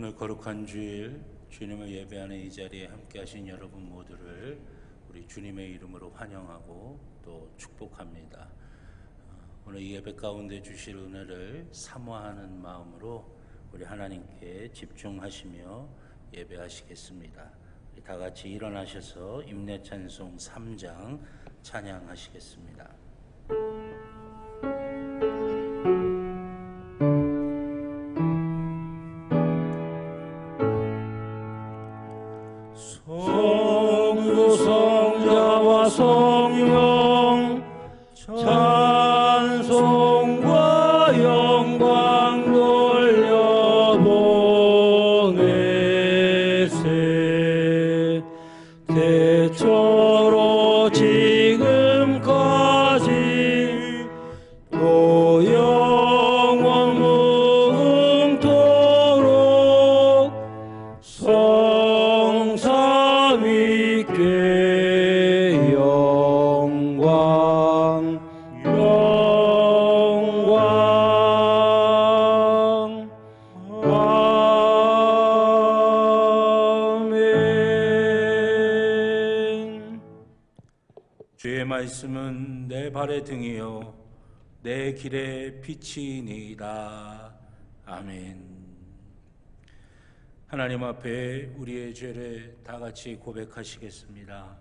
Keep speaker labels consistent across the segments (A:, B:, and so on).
A: 오늘 거룩한 주일 주님을 예배하는 이 자리에 함께 하신 여러분 모두를 우리 주님의 이름으로 환영하고 또 축복합니다. 오늘 이 예배 가운데 주실 은혜를 사모하는 마음으로 우리 하나님께 집중하시며 예배하시겠습니다. 우리 다 같이 일어나셔서 임내찬송 3장 찬양하시겠습니다.
B: 성부 성자와 성령 찬송과 영광 돌려보내세. 대초로 지금까지 또 영원 무궁토록 성삼위께 영광 아멘.
A: 주의 말씀은 내 발의 등이요 내 길의 빛이니이다. 아멘. 하나님 앞에 우리의 죄를 다 같이 고백하시겠습니다.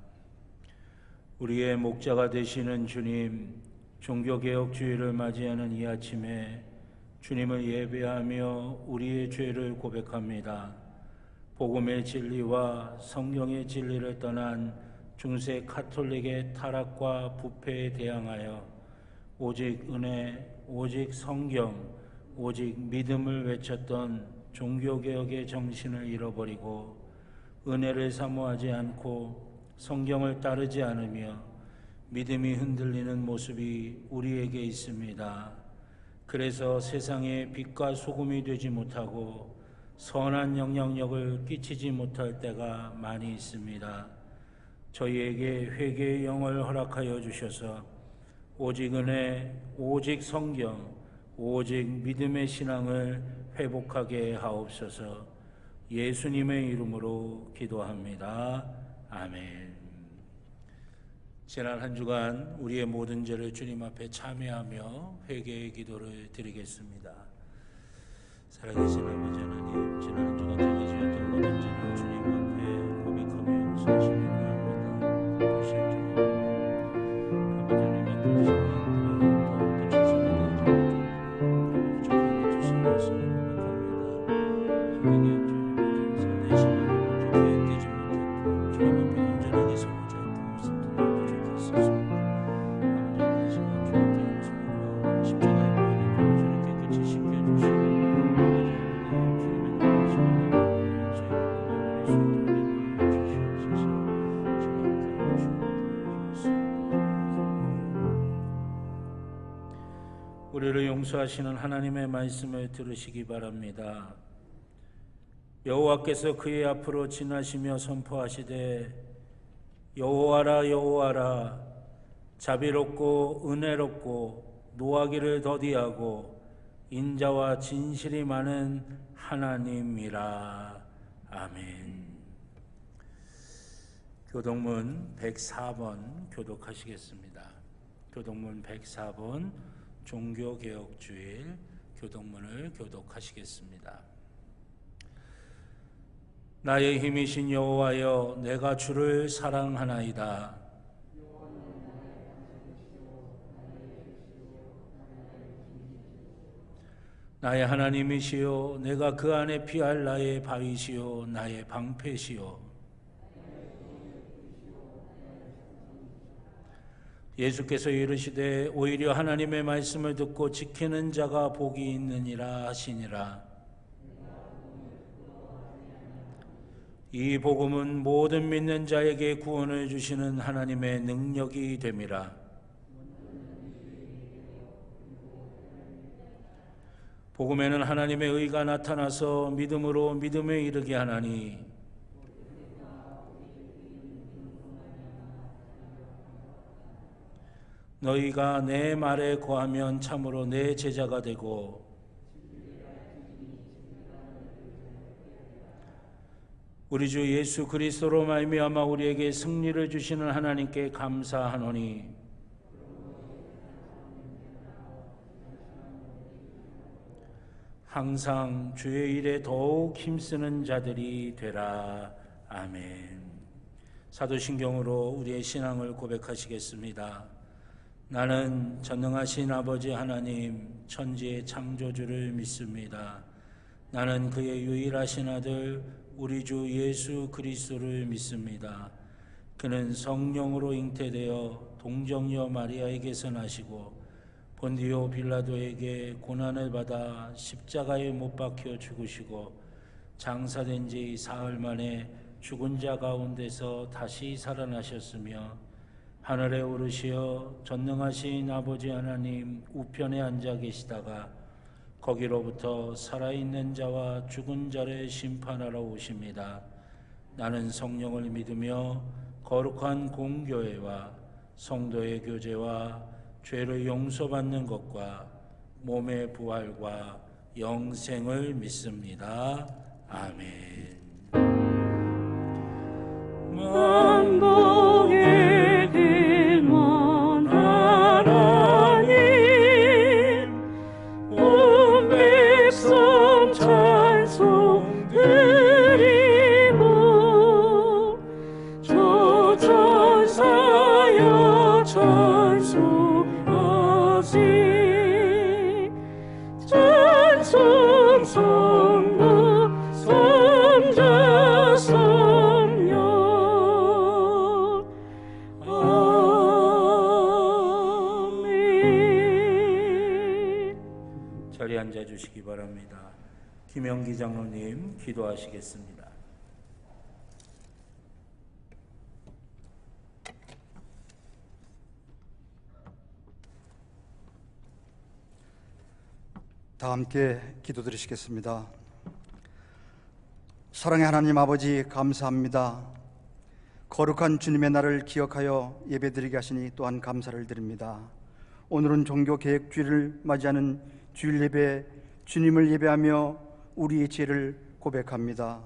A: 우리의 목자가 되시는 주님, 종교개혁 주일을 맞이하는 이 아침에 주님을 예배하며 우리의 죄를 고백합니다. 복음의 진리와 성경의 진리를 떠난 중세 카톨릭의 타락과 부패에 대항하여 오직 은혜, 오직 성경, 오직 믿음을 외쳤던 종교개혁의 정신을 잃어버리고 은혜를 사모하지 않고 성경을 따르지 않으며 믿음이 흔들리는 모습이 우리에게 있습니다. 그래서 세상에 빛과 소금이 되지 못하고 선한 영향력을 끼치지 못할 때가 많이 있습니다. 저희에게 회개의 영을 허락하여 주셔서 오직 은혜, 오직 성경, 오직 믿음의 신앙을 회복하게 하옵소서. 예수님의 이름으로 기도합니다. 아멘. 지난 한 주간 우리의 모든 죄를 주님 앞에 참회하며 회개의 기도를 드리겠습니다. 살아계신 아버지 하나님, 지난 한 주간 제가 지었던 모든 죄를 주님 앞에 고백하며 용서하시기 바랍니다. 도우실 줄 아버지 하나님, 도우신 마음들을 더욱더 최선을 다하지 못하고 부족하게 주신 말씀을 우리를 용서하시는 하나님의 말씀을 들으시기 바랍니다. 여호와께서 그의 앞으로 지나시며 선포하시되 여호와라 여호와라 자비롭고 은혜롭고 노하기를 더디하고 인자와 진실이 많은 하나님이라. 아멘. 교독문 104번 교독하시겠습니다. 교독문 104번 종교개혁주일 교독문을 교독하시겠습니다. 나의 힘이신 여호와여, 내가 주를 사랑하나이다. 나의 하나님이시여, 내가 그 안에 피할 나의 바위시요 나의 방패시요. 예수께서 이르시되 오히려 하나님의 말씀을 듣고 지키는 자가 복이 있느니라 하시니라. 이 복음은 모든 믿는 자에게 구원을 주시는 하나님의 능력이 됨이라. 복음에는 하나님의 의가 나타나서 믿음으로 믿음에 이르게 하나니 너희가 내 말에 거하면 참으로 내 제자가 되고 우리 주 예수 그리스도로 말미암아 우리에게 승리를 주시는 하나님께 감사하노니 항상 주의 일에 더욱 힘쓰는 자들이 되라. 아멘. 사도신경으로 우리의 신앙을 고백하시겠습니다. 나는 전능하신 아버지 하나님 천지의 창조주를 믿습니다. 나는 그의 유일하신 아들 우리 주 예수 그리스도를 믿습니다. 그는 성령으로 잉태되어 동정녀 마리아에게서 나시고 본디오 빌라도에게 고난을 받아 십자가에 못 박혀 죽으시고 장사된 지 사흘 만에 죽은 자 가운데서 다시 살아나셨으며 하늘에 오르시어 전능하신 아버지 하나님 우편에 앉아 계시다가 거기로부터 살아있는 자와 죽은 자를 심판하러 오십니다. 나는 성령을 믿으며 거룩한 공교회와 성도의 교제와 죄를 용서받는 것과 몸의 부활과 영생을 믿습니다. 아멘.
B: 만국의 길만 하나님 온 백성 찬송 드리고 저 천사여 찬송하시 찬송 성부 성자 성령 아멘.
A: 자리에 앉아 주시기 바랍니다. 김영기 장로님 기도하시겠습니다.
C: 다 함께 기도드리시겠습니다. 사랑의 하나님 아버지 감사합니다. 거룩한 주님의 날을 기억하여 예배드리게 하시니 또한 감사를 드립니다. 오늘은 종교개혁주일을 맞이하는 주일 예배, 주님을 예배하며 우리의 죄를 고백합니다.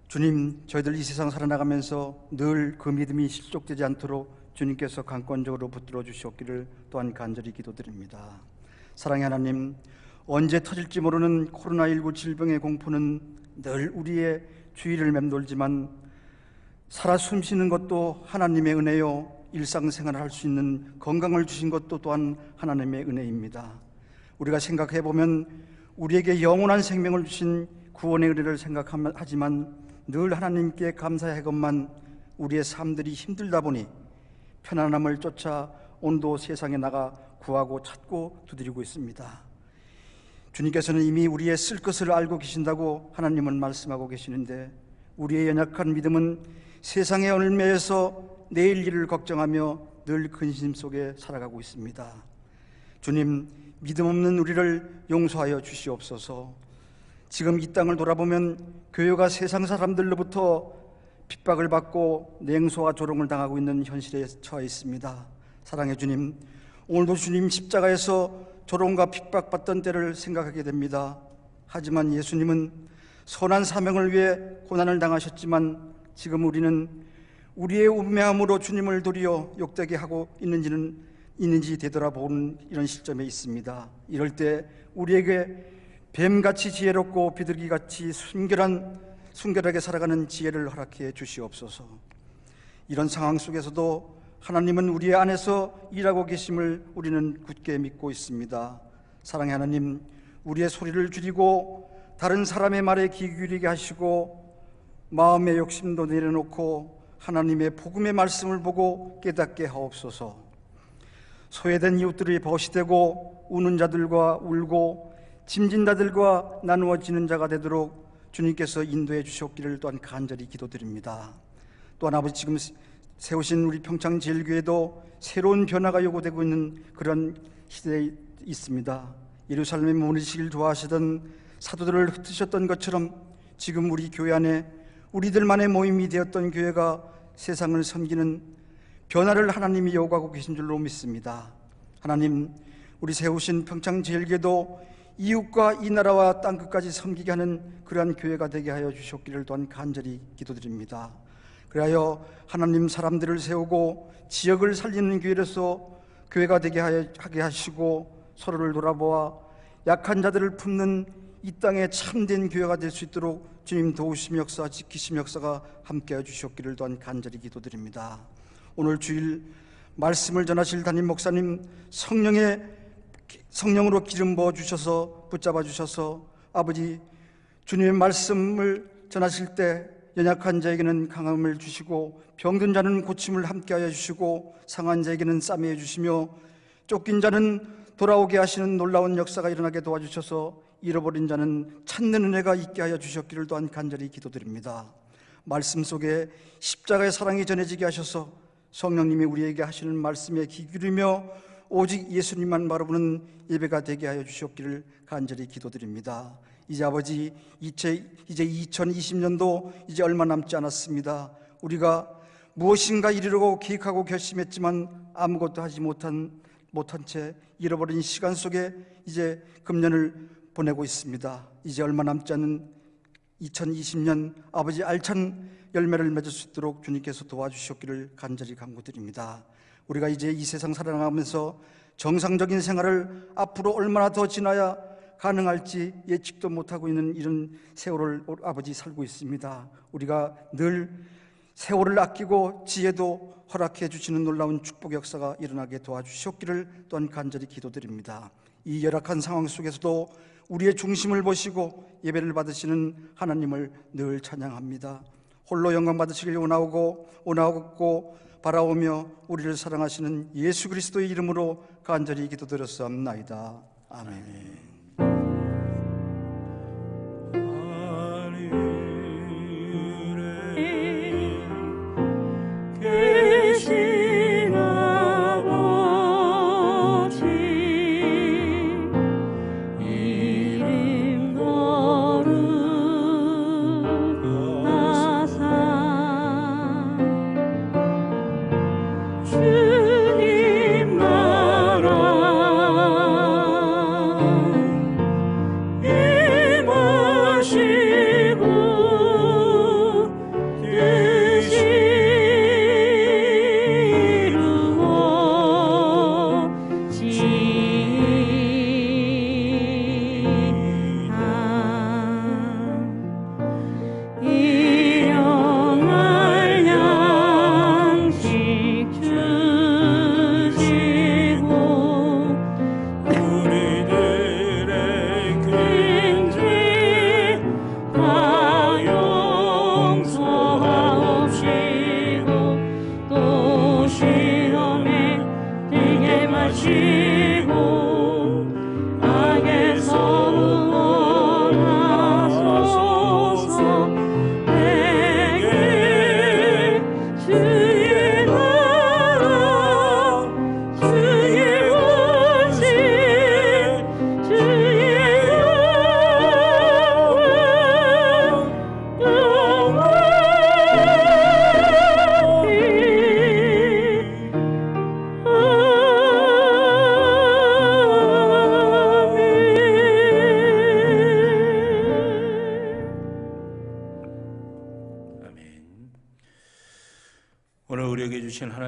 C: 주님, 저희들 이 세상 살아나가면서 늘 그 믿음이 실족되지 않도록 주님께서 강권적으로 붙들어 주시옵기를 또한 간절히 기도드립니다. 사랑의 하나님, 언제 터질지 모르는 코로나19 질병의 공포는 늘 우리의 주위를 맴돌지만 살아 숨쉬는 것도 하나님의 은혜요, 일상생활을 할 수 있는 건강을 주신 것도 또한 하나님의 은혜입니다. 우리가 생각해보면 우리에게 영원한 생명을 주신 구원의 은혜를 생각하지만 늘 하나님께 감사의 것만 우리의 삶들이 힘들다 보니 편안함을 쫓아 온도 세상에 나가 구하고 찾고 두드리고 있습니다. 주님께서는 이미 우리의 쓸 것을 알고 계신다고 하나님은 말씀하고 계시는데 우리의 연약한 믿음은 세상의 얼매에서 내일 일을 걱정하며 늘 근심 속에 살아가고 있습니다. 주님, 믿음 없는 우리를 용서하여 주시옵소서. 지금 이 땅을 돌아보면 교회가 세상 사람들로부터 핍박을 받고 냉소와 조롱을 당하고 있는 현실에 처해 있습니다. 사랑의 주님, 오늘도 주님 십자가에서 조롱과 핍박받던 때를 생각하게 됩니다. 하지만 예수님은 선한 사명을 위해 고난을 당하셨지만 지금 우리는 우리의 우매함으로 주님을 도리어 욕되게 하고 있는지 되돌아보는 이런 시점에 있습니다. 이럴 때 우리에게 뱀같이 지혜롭고 비둘기같이 순결하게 살아가는 지혜를 허락해 주시옵소서. 이런 상황 속에서도 하나님은 우리 안에서 일하고 계심을 우리는 굳게 믿고 있습니다. 사랑의 하나님, 우리의 소리를 줄이고 다른 사람의 말에 귀 기울이게 하시고 마음의 욕심도 내려놓고 하나님의 복음의 말씀을 보고 깨닫게 하옵소서. 소외된 이웃들이 벗이되고 우는 자들과 울고 짐진 자들과 나누어지는 자가 되도록 주님께서 인도해 주셨기를 또한 간절히 기도드립니다. 또한 아버지, 지금 세우신 우리 평창제일교회도 새로운 변화가 요구되고 있는 그런 시대에 있습니다. 예루살렘에 머무르시길 좋아하시던 사도들을 흩으셨던 것처럼 지금 우리 교회 안에 우리들만의 모임이 되었던 교회가 세상을 섬기는 변화를 하나님이 요구하고 계신 줄로 믿습니다. 하나님, 우리 세우신 평창제일교회도 이웃과 이 나라와 땅끝까지 섬기게 하는 그러한 교회가 되게 하여 주셨기를 또한 간절히 기도드립니다. 그리하여 하나님 사람들을 세우고 지역을 살리는 교회로서 교회가 되게 하게 하시고 서로를 돌아보아 약한 자들을 품는 이 땅의 참된 교회가 될 수 있도록 주님 도우심 역사, 지키심 역사가 함께해 주셨기를 또한 간절히 기도드립니다. 오늘 주일 말씀을 전하실 담임 목사님 성령으로 기름 부어 주셔서 붙잡아 주셔서 아버지 주님의 말씀을 전하실 때 연약한 자에게는 강함을 주시고 병든 자는 고침을 함께하여 주시고 상한 자에게는 싸매어 주시며 쫓긴 자는 돌아오게 하시는 놀라운 역사가 일어나게 도와주셔서 잃어버린 자는 찾는 은혜가 있게 하여 주셨기를 또한 간절히 기도드립니다. 말씀 속에 십자가의 사랑이 전해지게 하셔서 성령님이 우리에게 하시는 말씀에 귀 기울이며 오직 예수님만 바라보는 예배가 되게 하여 주셨기를 간절히 기도드립니다. 이제 아버지 이제 2020년도 이제 얼마 남지 않았습니다. 우리가 무엇인가 이루려고 계획하고 결심했지만 아무것도 하지 못한 채 잃어버린 시간 속에 이제 금년을 보내고 있습니다. 이제 얼마 남지 않은 2020년 아버지 알찬 열매를 맺을 수 있도록 주님께서 도와주셨기를 간절히 간구드립니다. 우리가 이제 이 세상 살아가면서 정상적인 생활을 앞으로 얼마나 더 지나야 가능할지 예측도 못하고 있는 이런 세월을 아버지 살고 있습니다. 우리가 늘 세월을 아끼고 지혜도 허락해 주시는 놀라운 축복 역사가 일어나게 도와주셨기를 또한 간절히 기도드립니다. 이 열악한 상황 속에서도 우리의 중심을 보시고 예배를 받으시는 하나님을 늘 찬양합니다. 홀로 영광 받으시길 원하고 바라오며 우리를 사랑하시는 예수 그리스도의 이름으로 간절히 기도드렸사옵나이다. 아멘.
B: 계신 아버지 이름 거룩하사 주님 나라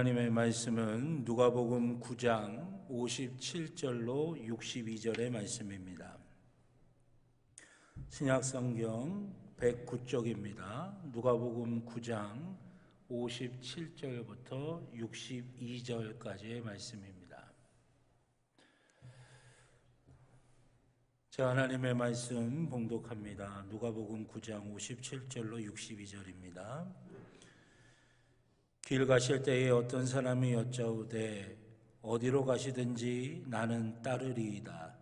A: 하나님의 말씀은 누가복음 9장 57절로 62절의 말씀입니다. 신약성경 109쪽입니다. 누가복음 9장 57절부터 62절까지의 말씀입니다. 자, 하나님의 말씀 봉독합니다. 누가복음 9장 57절로 62절입니다. 길 가실 때에 어떤 사람이 여짜오되 어디로 가시든지 나는 따르리이다.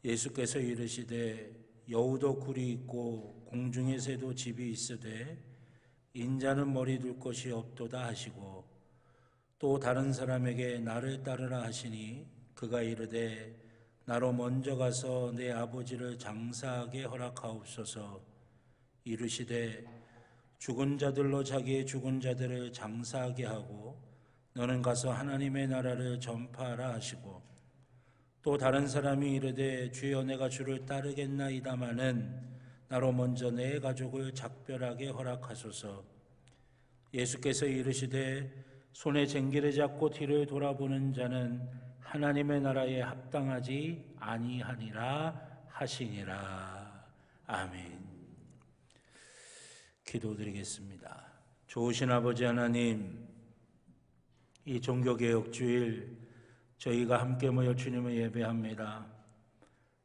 A: 예수께서 이르시되 여우도 굴이 있고 공중의 새도 집이 있으되 인자는 머리 둘 곳이 없도다 하시고 또 다른 사람에게 나를 따르라 하시니 그가 이르되 나로 먼저 가서 내 아버지를 장사하게 허락하옵소서. 이르시되 죽은 자들로 자기의 죽은 자들을 장사하게 하고 너는 가서 하나님의 나라를 전파하라 하시고 또 다른 사람이 이르되 주여 내가 주를 따르겠나이다마는 나로 먼저 내 가족을 작별하게 허락하소서. 예수께서 이르시되 손에 쟁기를 잡고 뒤를 돌아보는 자는 하나님의 나라에 합당하지 아니하니라 하시니라. 아멘. 기도드리겠습니다. 좋으신 아버지 하나님, 이 종교개혁주일 저희가 함께 모여 주님을 예배합니다.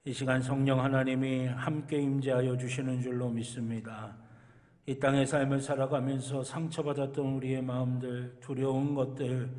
A: 이 시간 성령 하나님이 함께 임재하여 주시는 줄로 믿습니다. 이 땅의 삶을 살아가면서 상처받았던 우리의 마음들, 두려운 것들,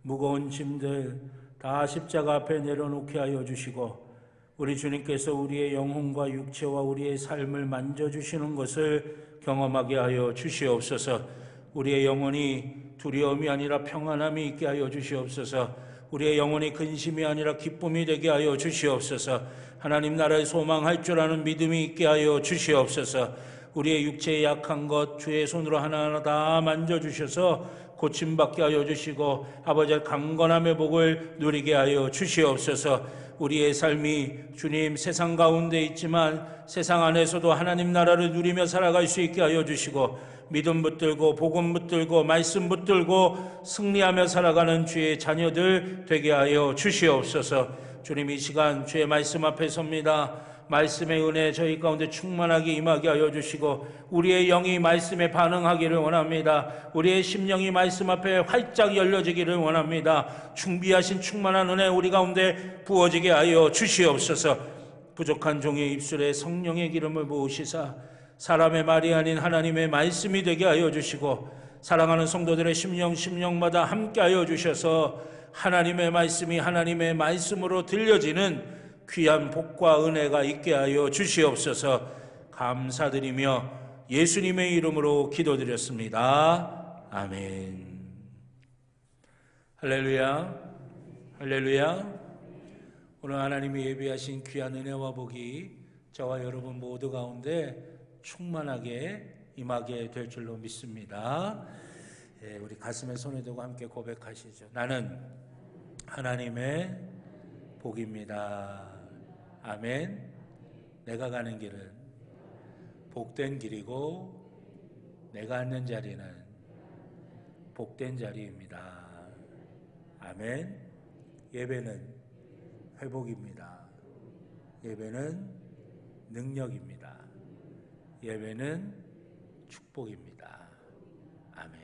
A: 무거운 짐들 다 십자가 앞에 내려놓게 하여 주시고, 우리 주님께서 우리의 영혼과 육체와 우리의 삶을 만져주시는 것을 경험하게 하여 주시옵소서. 우리의 영혼이 두려움이 아니라 평안함이 있게 하여 주시옵소서. 우리의 영혼이 근심이 아니라 기쁨이 되게 하여 주시옵소서. 하나님 나라를 소망할 줄 아는 믿음이 있게 하여 주시옵소서. 우리의 육체의 약한 것 주의 손으로 하나하나 다 만져주셔서 고침받게 하여 주시고 아버지의 강건함의 복을 누리게 하여 주시옵소서. 우리의 삶이 주님 세상 가운데 있지만 세상 안에서도 하나님 나라를 누리며 살아갈 수 있게 하여 주시고, 믿음 붙들고 복음 붙들고 말씀 붙들고 승리하며 살아가는 주의 자녀들 되게 하여 주시옵소서. 주님, 이 시간 주의 말씀 앞에 섭니다. 말씀의 은혜 저희 가운데 충만하게 임하게 하여 주시고, 우리의 영이 말씀에 반응하기를 원합니다. 우리의 심령이 말씀 앞에 활짝 열려지기를 원합니다. 준비하신 충만한 은혜 우리 가운데 부어지게 하여 주시옵소서. 부족한 종의 입술에 성령의 기름을 부으시사 사람의 말이 아닌 하나님의 말씀이 되게 하여 주시고, 사랑하는 성도들의 심령마다 함께 하여 주셔서 하나님의 말씀이 하나님의 말씀으로 들려지는 귀한 복과 은혜가 있게 하여 주시옵소서. 감사드리며 예수님의 이름으로 기도드렸습니다. 아멘. 할렐루야, 할렐루야. 오늘 하나님이 예비하신 귀한 은혜와 복이 저와 여러분 모두 가운데 충만하게 임하게 될 줄로 믿습니다. 우리 가슴에 손을 대고 함께 고백하시죠. 나는 하나님의 복입니다. 아멘. 내가 가는 길은 복된 길이고 내가 앉는 자리는 복된 자리입니다. 아멘. 예배는 회복입니다. 예배는 능력입니다. 예배는 축복입니다. 아멘.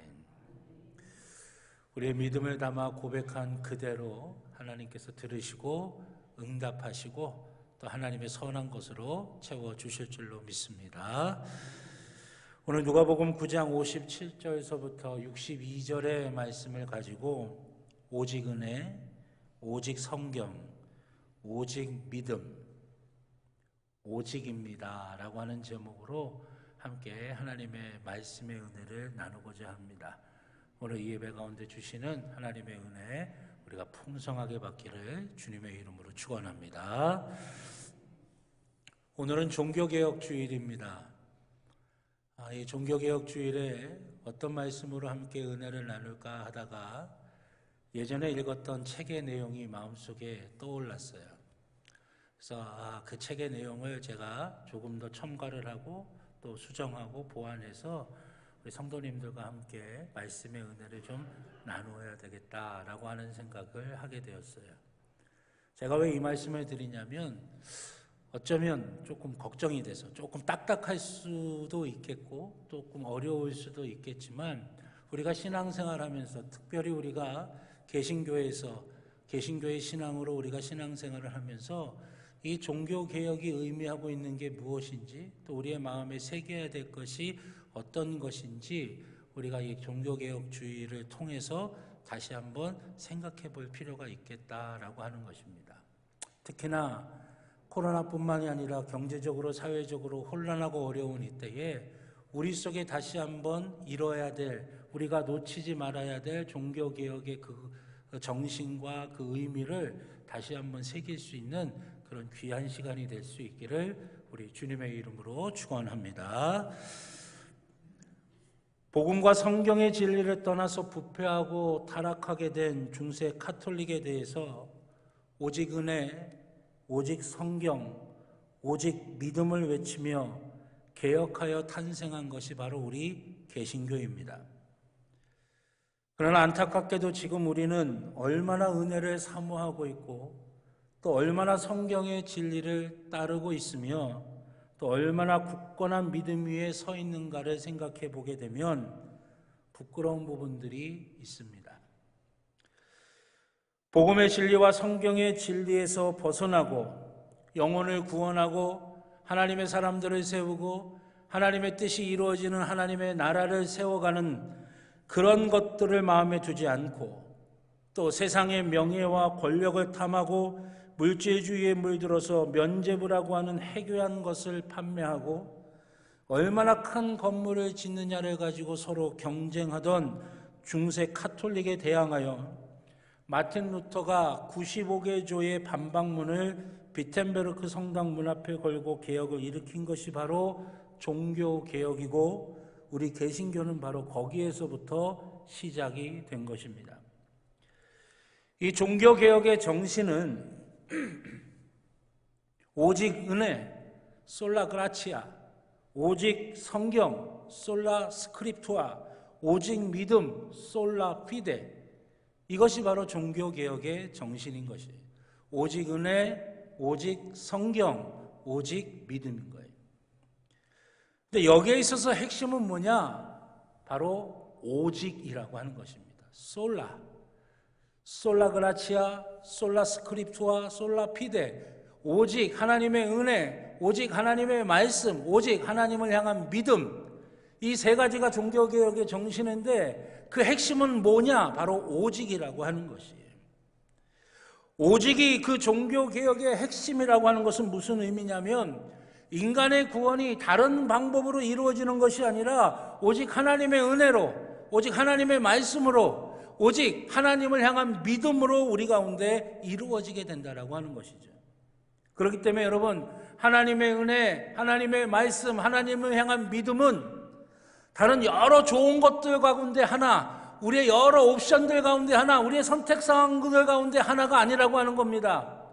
A: 우리의 믿음을 담아 고백한 그대로 하나님께서 들으시고 응답하시고 또 하나님의 선한 것으로 채워주실 줄로 믿습니다. 오늘 누가복음 9장 57절서부터 62절의 말씀을 가지고 오직 은혜, 오직 성경, 오직 믿음, 오직입니다 라고 하는 제목으로 함께 하나님의 말씀의 은혜를 나누고자 합니다. 오늘 이 예배 가운데 주시는 하나님의 은혜 우리가 풍성하게 받기를 주님의 이름으로 축원합니다. 오늘은 종교개혁 주일입니다. 이 종교개혁 주일에 어떤 말씀으로 함께 은혜를 나눌까 하다가 예전에 읽었던 책의 내용이 마음속에 떠올랐어요. 그래서 그 책의 내용을 제가 조금 더 첨가를 하고 또 수정하고 보완해서 우리 성도님들과 함께 말씀의 은혜를 좀 나누어야 되겠다라고 하는 생각을 하게 되었어요. 제가 왜 이 말씀을 드리냐면 어쩌면 조금 걱정이 돼서 조금 딱딱할 수도 있겠고 조금 어려울 수도 있겠지만 우리가 신앙생활하면서 특별히 우리가 개신교의 신앙으로 우리가 신앙생활을 하면서 이 종교개혁이 의미하고 있는 게 무엇인지 또 우리의 마음에 새겨야 될 것이 어떤 것인지 우리가 이 종교개혁주의를 통해서 다시 한번 생각해 볼 필요가 있겠다라고 하는 것입니다. 특히나 코로나뿐만이 아니라 경제적으로 사회적으로 혼란하고 어려운 이때에 우리 속에 다시 한번 이뤄야 될 우리가 놓치지 말아야 될 종교개혁의 그 정신과 그 의미를 다시 한번 새길 수 있는 그런 귀한 시간이 될 수 있기를 우리 주님의 이름으로 축원합니다. 복음과 성경의 진리를 떠나서 부패하고 타락하게 된 중세 카톨릭에 대해서 오직 은혜, 오직 성경, 오직 믿음을 외치며 개혁하여 탄생한 것이 바로 우리 개신교입니다. 그러나 안타깝게도 지금 우리는 얼마나 은혜를 사모하고 있고 또 얼마나 성경의 진리를 따르고 있으며 또 얼마나 굳건한 믿음 위에 서 있는가를 생각해 보게 되면 부끄러운 부분들이 있습니다. 복음의 진리와 성경의 진리에서 벗어나고 영혼을 구원하고 하나님의 사람들을 세우고 하나님의 뜻이 이루어지는 하나님의 나라를 세워가는 그런 것들을 마음에 두지 않고 또 세상의 명예와 권력을 탐하고 물질주의에 물들어서 면죄부라고 하는 해괴한 것을 판매하고 얼마나 큰 건물을 짓느냐를 가지고 서로 경쟁하던 중세 카톨릭에 대항하여 마틴 루터가 95개 조의 반박문을 비텐베르크 성당 문 앞에 걸고 개혁을 일으킨 것이 바로 종교개혁이고 우리 개신교는 바로 거기에서부터 시작이 된 것입니다. 이 종교개혁의 정신은 오직 은혜, 솔라 그라치아, 오직 성경, 솔라 스크립투아, 오직 믿음, 솔라 피데, 이것이 바로 종교개혁의 정신인 것이에요. 오직 은혜, 오직 성경, 오직 믿음인 거예요. 근데 여기에 있어서 핵심은 뭐냐? 바로 오직이라고 하는 것입니다. 솔라 그라치아, 솔라 스크립투아, 솔라 피데, 오직 하나님의 은혜, 오직 하나님의 말씀, 오직 하나님을 향한 믿음, 이 세 가지가 종교개혁의 정신인데 그 핵심은 뭐냐? 바로 오직이라고 하는 것이에요. 오직이 그 종교개혁의 핵심이라고 하는 것은 무슨 의미냐면 인간의 구원이 다른 방법으로 이루어지는 것이 아니라 오직 하나님의 은혜로, 오직 하나님의 말씀으로, 오직 하나님을 향한 믿음으로 우리 가운데 이루어지게 된다라고 하는 것이죠. 그렇기 때문에 여러분, 하나님의 은혜, 하나님의 말씀, 하나님을 향한 믿음은 다른 여러 좋은 것들 가운데 하나, 우리의 여러 옵션들 가운데 하나, 우리의 선택 사항들 가운데 하나가 아니라고 하는 겁니다.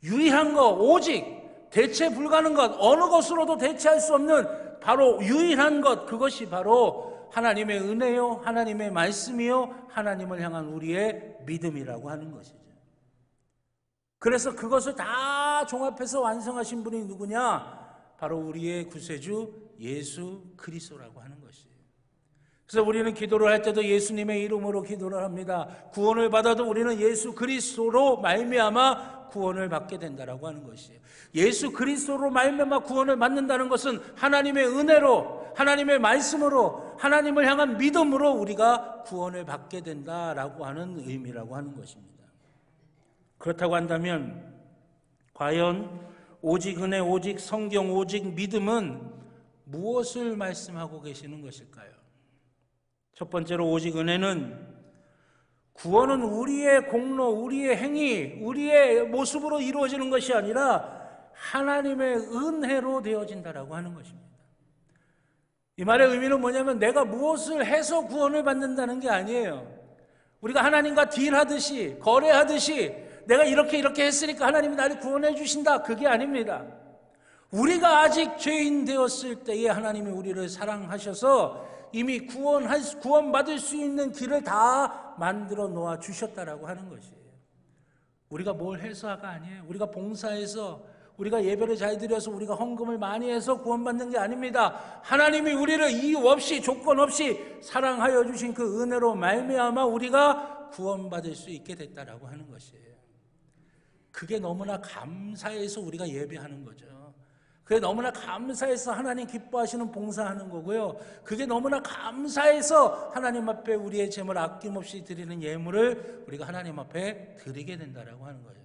A: 유일한 것, 오직 대체 불가능한 것, 어느 것으로도 대체할 수 없는 바로 유일한 것, 그것이 바로 하나님의 은혜요, 하나님의 말씀이요, 하나님을 향한 우리의 믿음이라고 하는 것이죠. 그래서 그것을 다 종합해서 완성하신 분이 누구냐? 바로 우리의 구세주 예수 그리스도라고 하는 것이에요. 그래서 우리는 기도를 할 때도 예수님의 이름으로 기도를 합니다. 구원을 받아도 우리는 예수 그리스도로 말미암아 구원을 받게 된다라고 하는 것이에요. 예수 그리스도로 말미암아 구원을 받는다는 것은 하나님의 은혜로, 하나님의 말씀으로, 하나님을 향한 믿음으로 우리가 구원을 받게 된다라고 하는 의미라고 하는 것입니다. 그렇다고 한다면 과연 오직 은혜, 오직 성경, 오직 믿음은 무엇을 말씀하고 계시는 것일까요? 첫 번째로 오직 은혜는 구원은 우리의 공로, 우리의 행위, 우리의 모습으로 이루어지는 것이 아니라 하나님의 은혜로 되어진다라고 하는 것입니다. 이 말의 의미는 뭐냐면 내가 무엇을 해서 구원을 받는다는 게 아니에요. 우리가 하나님과 딜하듯이, 거래하듯이 내가 이렇게 했으니까 하나님이 나를 구원해 주신다, 그게 아닙니다. 우리가 아직 죄인 되었을 때에 하나님이 우리를 사랑하셔서 이미 구원받을 수 있는 길을 다 만들어 놓아 주셨다라고 하는 것이에요. 우리가 뭘 해서가 아니에요. 우리가 봉사해서, 우리가 예배를 잘 드려서, 우리가 헌금을 많이 해서 구원받는 게 아닙니다. 하나님이 우리를 이유 없이, 조건 없이 사랑하여 주신 그 은혜로 말미암아 우리가 구원받을 수 있게 됐다라고 하는 것이에요. 그게 너무나 감사해서 우리가 예배하는 거죠. 그게 너무나 감사해서 하나님 기뻐하시는 봉사하는 거고요. 그게 너무나 감사해서 하나님 앞에 우리의 재물 아낌없이 드리는 예물을 우리가 하나님 앞에 드리게 된다라고 하는 거예요.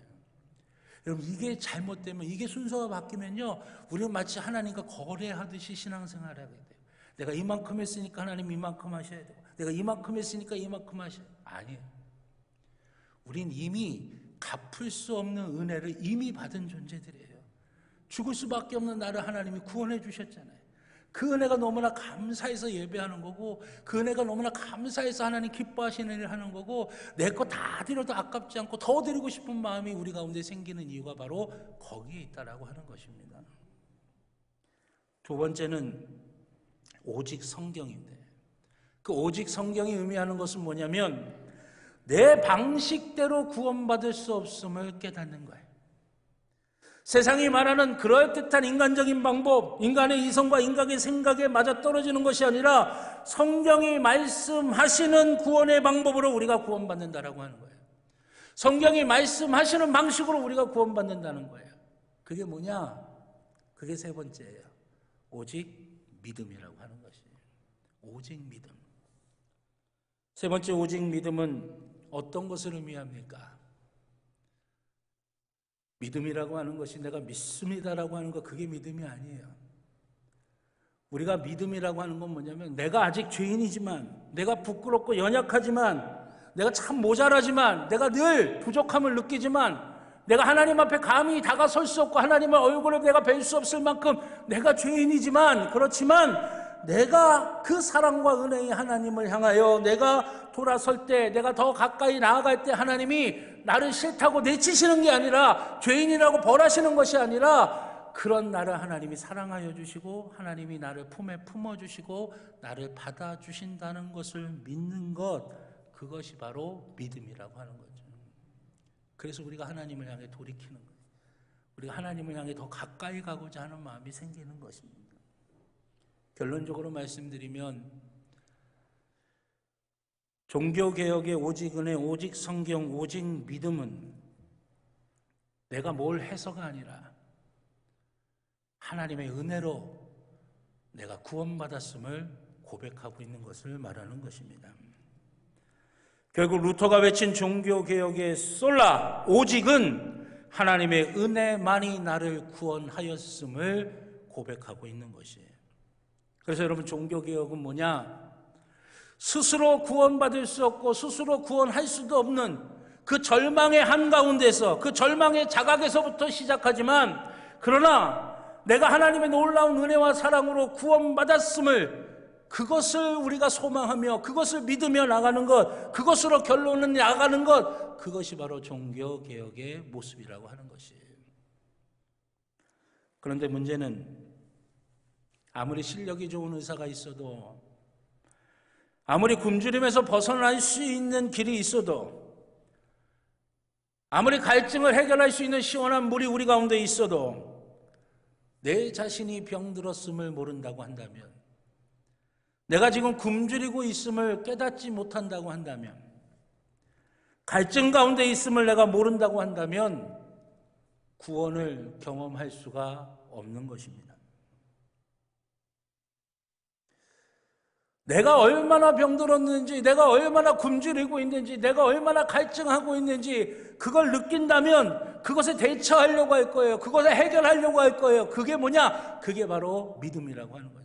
A: 여러분, 이게 잘못되면, 이게 순서가 바뀌면요, 우리는 마치 하나님과 거래하듯이 신앙생활을 하게 돼요. 내가 이만큼 했으니까 하나님 이만큼 하셔야 되고, 내가 이만큼 했으니까 이만큼 하셔야 돼요. 아니에요. 우린 이미 갚을 수 없는 은혜를 이미 받은 존재들이에요. 죽을 수밖에 없는 나를 하나님이 구원해 주셨잖아요. 그 은혜가 너무나 감사해서 예배하는 거고, 그 은혜가 너무나 감사해서 하나님 기뻐하시는 일을 하는 거고, 내 거 다 드려도 아깝지 않고 더 드리고 싶은 마음이 우리 가운데 생기는 이유가 바로 거기에 있다라고 하는 것입니다. 두 번째는 오직 성경인데, 그 오직 성경이 의미하는 것은 뭐냐면 내 방식대로 구원받을 수 없음을 깨닫는 거예요. 세상이 말하는 그럴듯한 인간적인 방법, 인간의 이성과 인간의 생각에 맞아떨어지는 것이 아니라 성경이 말씀하시는 구원의 방법으로 우리가 구원받는다라고 하는 거예요. 성경이 말씀하시는 방식으로 우리가 구원받는다는 거예요. 그게 뭐냐? 그게 세 번째예요. 오직 믿음이라고 하는 것이에요. 오직 믿음. 세 번째 오직 믿음은 어떤 것을 의미합니까? 믿음이라고 하는 것이 내가 믿습니다라고 하는 것, 그게 믿음이 아니에요. 우리가 믿음이라고 하는 건 뭐냐면 내가 아직 죄인이지만, 내가 부끄럽고 연약하지만, 내가 참 모자라지만, 내가 늘 부족함을 느끼지만, 내가 하나님 앞에 감히 다가설 수 없고 하나님의 얼굴을 내가 뵐 수 없을 만큼 내가 죄인이지만, 그렇지만 내가 그 사랑과 은혜의 하나님을 향하여 내가 돌아설 때, 내가 더 가까이 나아갈 때 하나님이 나를 싫다고 내치시는 게 아니라, 죄인이라고 벌하시는 것이 아니라, 그런 나를 하나님이 사랑하여 주시고 하나님이 나를 품에 품어주시고 나를 받아주신다는 것을 믿는 것, 그것이 바로 믿음이라고 하는 거죠. 그래서 우리가 하나님을 향해 돌이키는 거예요. 우리가 하나님을 향해 더 가까이 가고자 하는 마음이 생기는 것입니다. 결론적으로 말씀드리면 종교개혁의 오직 은혜, 오직 성경, 오직 믿음은 내가 뭘 해서가 아니라 하나님의 은혜로 내가 구원받았음을 고백하고 있는 것을 말하는 것입니다. 결국 루터가 외친 종교개혁의 솔라, 오직은 하나님의 은혜만이 나를 구원하였음을 고백하고 있는 것이에요. 그래서 여러분, 종교개혁은 뭐냐? 스스로 구원받을 수 없고 스스로 구원할 수도 없는 그 절망의 한가운데서, 그 절망의 자각에서부터 시작하지만, 그러나 내가 하나님의 놀라운 은혜와 사랑으로 구원받았음을, 그것을 우리가 소망하며 그것을 믿으며 나가는 것, 그것으로 결론은 나가는 것, 그것이 바로 종교개혁의 모습이라고 하는 것이에요. 그런데 문제는 아무리 실력이 좋은 의사가 있어도, 아무리 굶주림에서 벗어날 수 있는 길이 있어도, 아무리 갈증을 해결할 수 있는 시원한 물이 우리 가운데 있어도 내 자신이 병들었음을 모른다고 한다면, 내가 지금 굶주리고 있음을 깨닫지 못한다고 한다면, 갈증 가운데 있음을 내가 모른다고 한다면 구원을 경험할 수가 없는 것입니다. 내가 얼마나 병들었는지, 내가 얼마나 굶주리고 있는지, 내가 얼마나 갈증하고 있는지 그걸 느낀다면 그것에 대처하려고 할 거예요. 그것을 해결하려고 할 거예요. 그게 뭐냐? 그게 바로 믿음이라고 하는 거죠.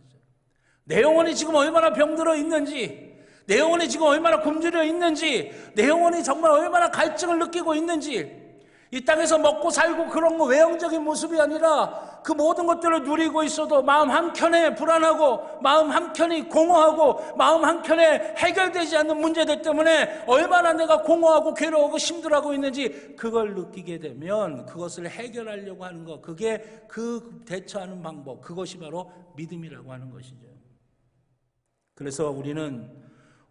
A: 내 영혼이 지금 얼마나 병들어 있는지, 내 영혼이 지금 얼마나 굶주려 있는지, 내 영혼이 정말 얼마나 갈증을 느끼고 있는지, 이 땅에서 먹고 살고 그런 거 외형적인 모습이 아니라 그 모든 것들을 누리고 있어도 마음 한켠에 불안하고, 마음 한켠이 공허하고, 마음 한켠에 해결되지 않는 문제들 때문에 얼마나 내가 공허하고 괴로워하고 힘들어하고 있는지 그걸 느끼게 되면 그것을 해결하려고 하는 것, 그게 그 대처하는 방법, 그것이 바로 믿음이라고 하는 것이죠. 그래서 우리는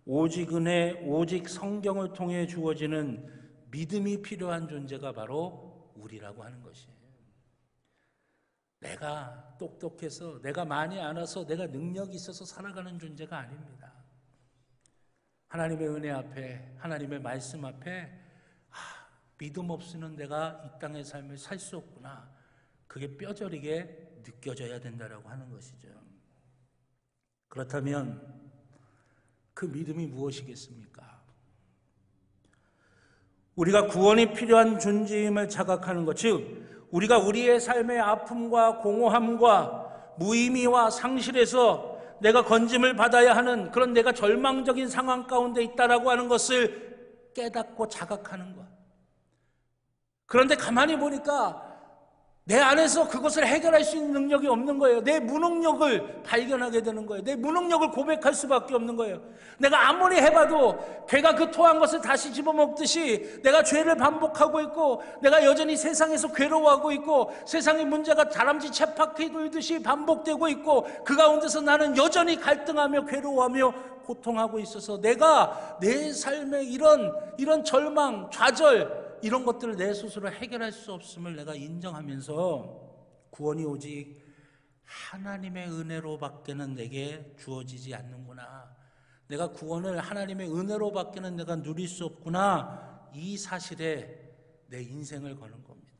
A: 오직 은혜, 오직 성경을 통해 주어지는 믿음이 필요한 존재가 바로 우리라고 하는 것이에요. 내가 똑똑해서, 내가 많이 알아서, 내가 능력이 있어서 살아가는 존재가 아닙니다. 하나님의 은혜 앞에, 하나님의 말씀 앞에 믿음 없이는 내가 이 땅의 삶을 살 수 없구나, 그게 뼈저리게 느껴져야 된다라고 하는 것이죠. 그렇다면 그 믿음이 무엇이겠습니까? 우리가 구원이 필요한 존재임을 자각하는 것, 즉 우리가 우리의 삶의 아픔과 공허함과 무의미와 상실에서 내가 건짐을 받아야 하는 그런 내가 절망적인 상황 가운데 있다라고 하는 것을 깨닫고 자각하는 것. 그런데 가만히 보니까 내 안에서 그것을 해결할 수 있는 능력이 없는 거예요. 내 무능력을 발견하게 되는 거예요. 내 무능력을 고백할 수밖에 없는 거예요. 내가 아무리 해봐도 개가 그 토한 것을 다시 집어먹듯이 내가 죄를 반복하고 있고, 내가 여전히 세상에서 괴로워하고 있고, 세상의 문제가 다람쥐 쳇바퀴 돌듯이 반복되고 있고, 그 가운데서 나는 여전히 갈등하며 괴로워하며 고통하고 있어서 내가 내 삶의 이런 절망, 좌절, 이런 것들을 내 스스로 해결할 수 없음을 내가 인정하면서 구원이 오직 하나님의 은혜로밖에는 내게 주어지지 않는구나, 내가 구원을 하나님의 은혜로밖에는 내가 누릴 수 없구나, 이 사실에 내 인생을 거는 겁니다.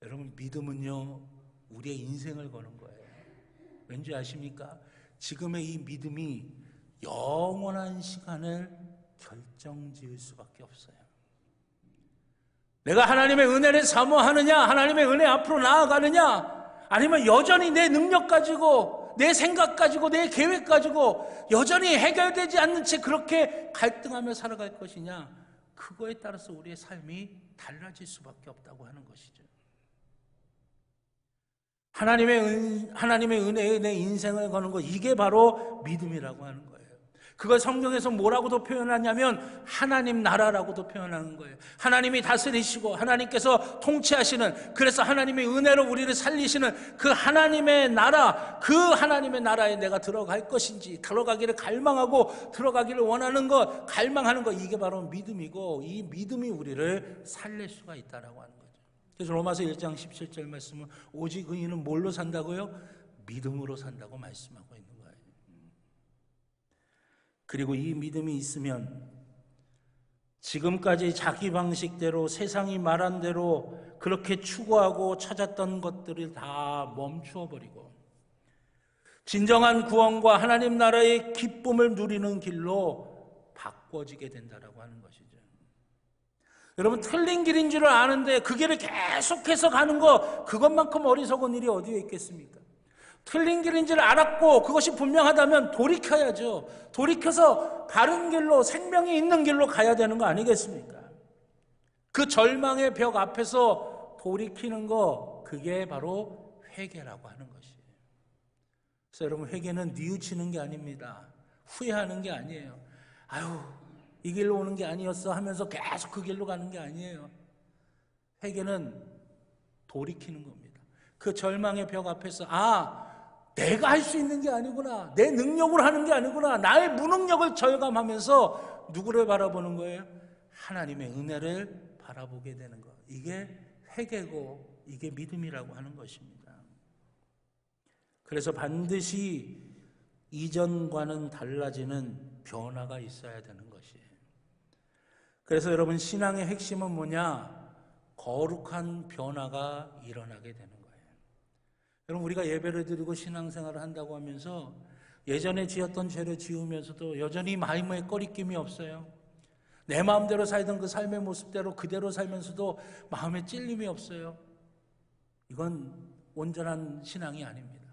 A: 여러분, 믿음은요 우리의 인생을 거는 거예요. 왠지 아십니까? 지금의 이 믿음이 영원한 시간을 결정지을 수밖에 없어요. 내가 하나님의 은혜를 사모하느냐, 하나님의 은혜 앞으로 나아가느냐, 아니면 여전히 내 능력 가지고, 내 생각 가지고, 내 계획 가지고 여전히 해결되지 않는 채 그렇게 갈등하며 살아갈 것이냐, 그거에 따라서 우리의 삶이 달라질 수밖에 없다고 하는 것이죠. 하나님의 은혜에 내 인생을 거는 것, 이게 바로 믿음이라고 하는 거예요. 그걸 성경에서 뭐라고도 표현하냐면 하나님 나라라고도 표현하는 거예요. 하나님이 다스리시고 하나님께서 통치하시는, 그래서 하나님의 은혜로 우리를 살리시는 그 하나님의 나라, 그 하나님의 나라에 내가 들어갈 것인지, 들어가기를 갈망하고 들어가기를 원하는 것, 갈망하는 것, 이게 바로 믿음이고, 이 믿음이 우리를 살릴 수가 있다라고 하는 거죠. 그래서 로마서 1장 17절 말씀은 오직 의인은 뭘로 산다고요? 믿음으로 산다고 말씀하고 있는 거예요. 그리고 이 믿음이 있으면 지금까지 자기 방식대로, 세상이 말한 대로 그렇게 추구하고 찾았던 것들을 다 멈추어 버리고 진정한 구원과 하나님 나라의 기쁨을 누리는 길로 바꿔지게 된다라고 하는 것이죠. 여러분, 틀린 길인 줄 아는데 그 길을 계속해서 가는 거, 그것만큼 어리석은 일이 어디에 있겠습니까? 틀린 길인 줄 알았고 그것이 분명하다면 돌이켜야죠. 돌이켜서 바른 길로, 생명이 있는 길로 가야 되는 거 아니겠습니까? 그 절망의 벽 앞에서 돌이키는 거, 그게 바로 회개라고 하는 것이에요. 그래서 여러분, 회개는 뉘우치는 게 아닙니다. 후회하는 게 아니에요. 아유, 이 길로 오는 게 아니었어 하면서 계속 그 길로 가는 게 아니에요. 회개는 돌이키는 겁니다. 그 절망의 벽 앞에서, 내가 할 수 있는 게 아니구나, 내 능력으로 하는 게 아니구나, 나의 무능력을 절감하면서 누구를 바라보는 거예요? 하나님의 은혜를 바라보게 되는 것, 이게 회개고 이게 믿음이라고 하는 것입니다. 그래서 반드시 이전과는 달라지는 변화가 있어야 되는 것이에요. 그래서 여러분, 신앙의 핵심은 뭐냐? 거룩한 변화가 일어나게 되는 거예요. 여러분, 우리가 예배를 드리고 신앙생활을 한다고 하면서 예전에 지었던 죄를 지우면서도 여전히 마음에 꺼리낌이 없어요. 내 마음대로 살던 그 삶의 모습대로 그대로 살면서도 마음에 찔림이 없어요. 이건 온전한 신앙이 아닙니다.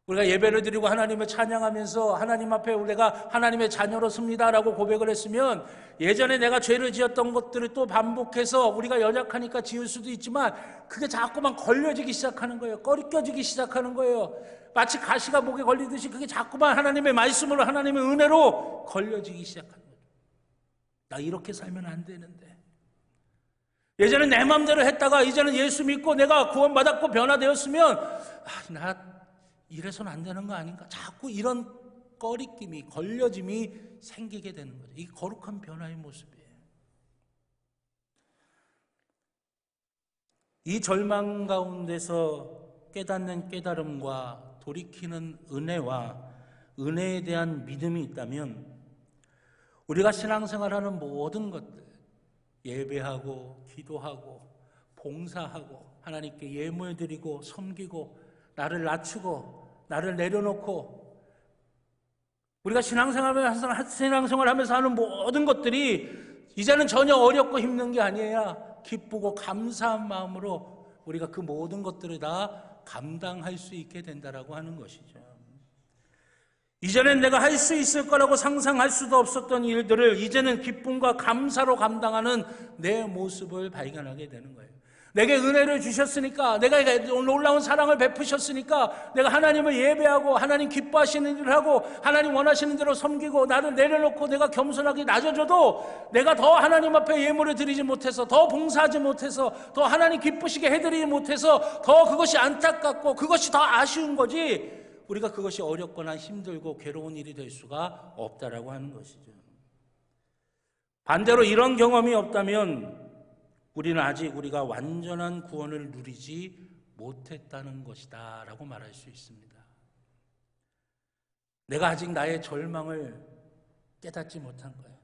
A: 우리가 예배를 드리고 하나님을 찬양하면서 하나님 앞에 내가 하나님의 자녀로 섭니다라고 고백을 했으면, 예전에 내가 죄를 지었던 것들을 또 반복해서, 우리가 연약하니까 지을 수도 있지만 그게 자꾸만 걸려지기 시작하는 거예요. 꺼리껴지기 시작하는 거예요. 마치 가시가 목에 걸리듯이 그게 자꾸만 하나님의 말씀으로, 하나님의 은혜로 걸려지기 시작하는 거예요. 나 이렇게 살면 안 되는데, 예전에 내 마음대로 했다가 이제는 예수 믿고 내가 구원받았고 변화되었으면 나 이래서는 안 되는 거 아닌가? 자꾸 이런 꺼리낌이, 걸려짐이 생기게 되는 거죠. 이게 거룩한 변화의 모습이에요. 이 절망 가운데서 깨닫는 깨달음과 돌이키는 은혜와 은혜에 대한 믿음이 있다면, 우리가 신앙생활하는 모든 것들, 예배하고 기도하고 봉사하고 하나님께 예물드리고 섬기고 나를 낮추고 나를 내려놓고, 우리가 신앙생활하면서 하는 모든 것들이 이제는 전혀 어렵고 힘든 게 아니에요. 기쁘고 감사한 마음으로 우리가 그 모든 것들을 다 감당할 수 있게 된다라고 하는 것이죠. 이전엔 내가 할 수 있을 거라고 상상할 수도 없었던 일들을 이제는 기쁨과 감사로 감당하는 내 모습을 발견하게 되는 거예요. 내게 은혜를 주셨으니까, 내가 놀라운 사랑을 베푸셨으니까 내가 하나님을 예배하고 하나님 기뻐하시는 일을 하고 하나님 원하시는 대로 섬기고 나를 내려놓고 내가 겸손하게 낮아져도 내가 더 하나님 앞에 예물을 드리지 못해서, 더 봉사하지 못해서, 더 하나님 기쁘시게 해드리지 못해서 더 그것이 안타깝고 그것이 더 아쉬운 거지, 우리가 그것이 어렵거나 힘들고 괴로운 일이 될 수가 없다라고 하는 것이죠. 반대로 이런 경험이 없다면 우리는 아직 우리가 완전한 구원을 누리지 못했다는 것이다 라고 말할 수 있습니다. 내가 아직 나의 절망을 깨닫지 못한 거예요.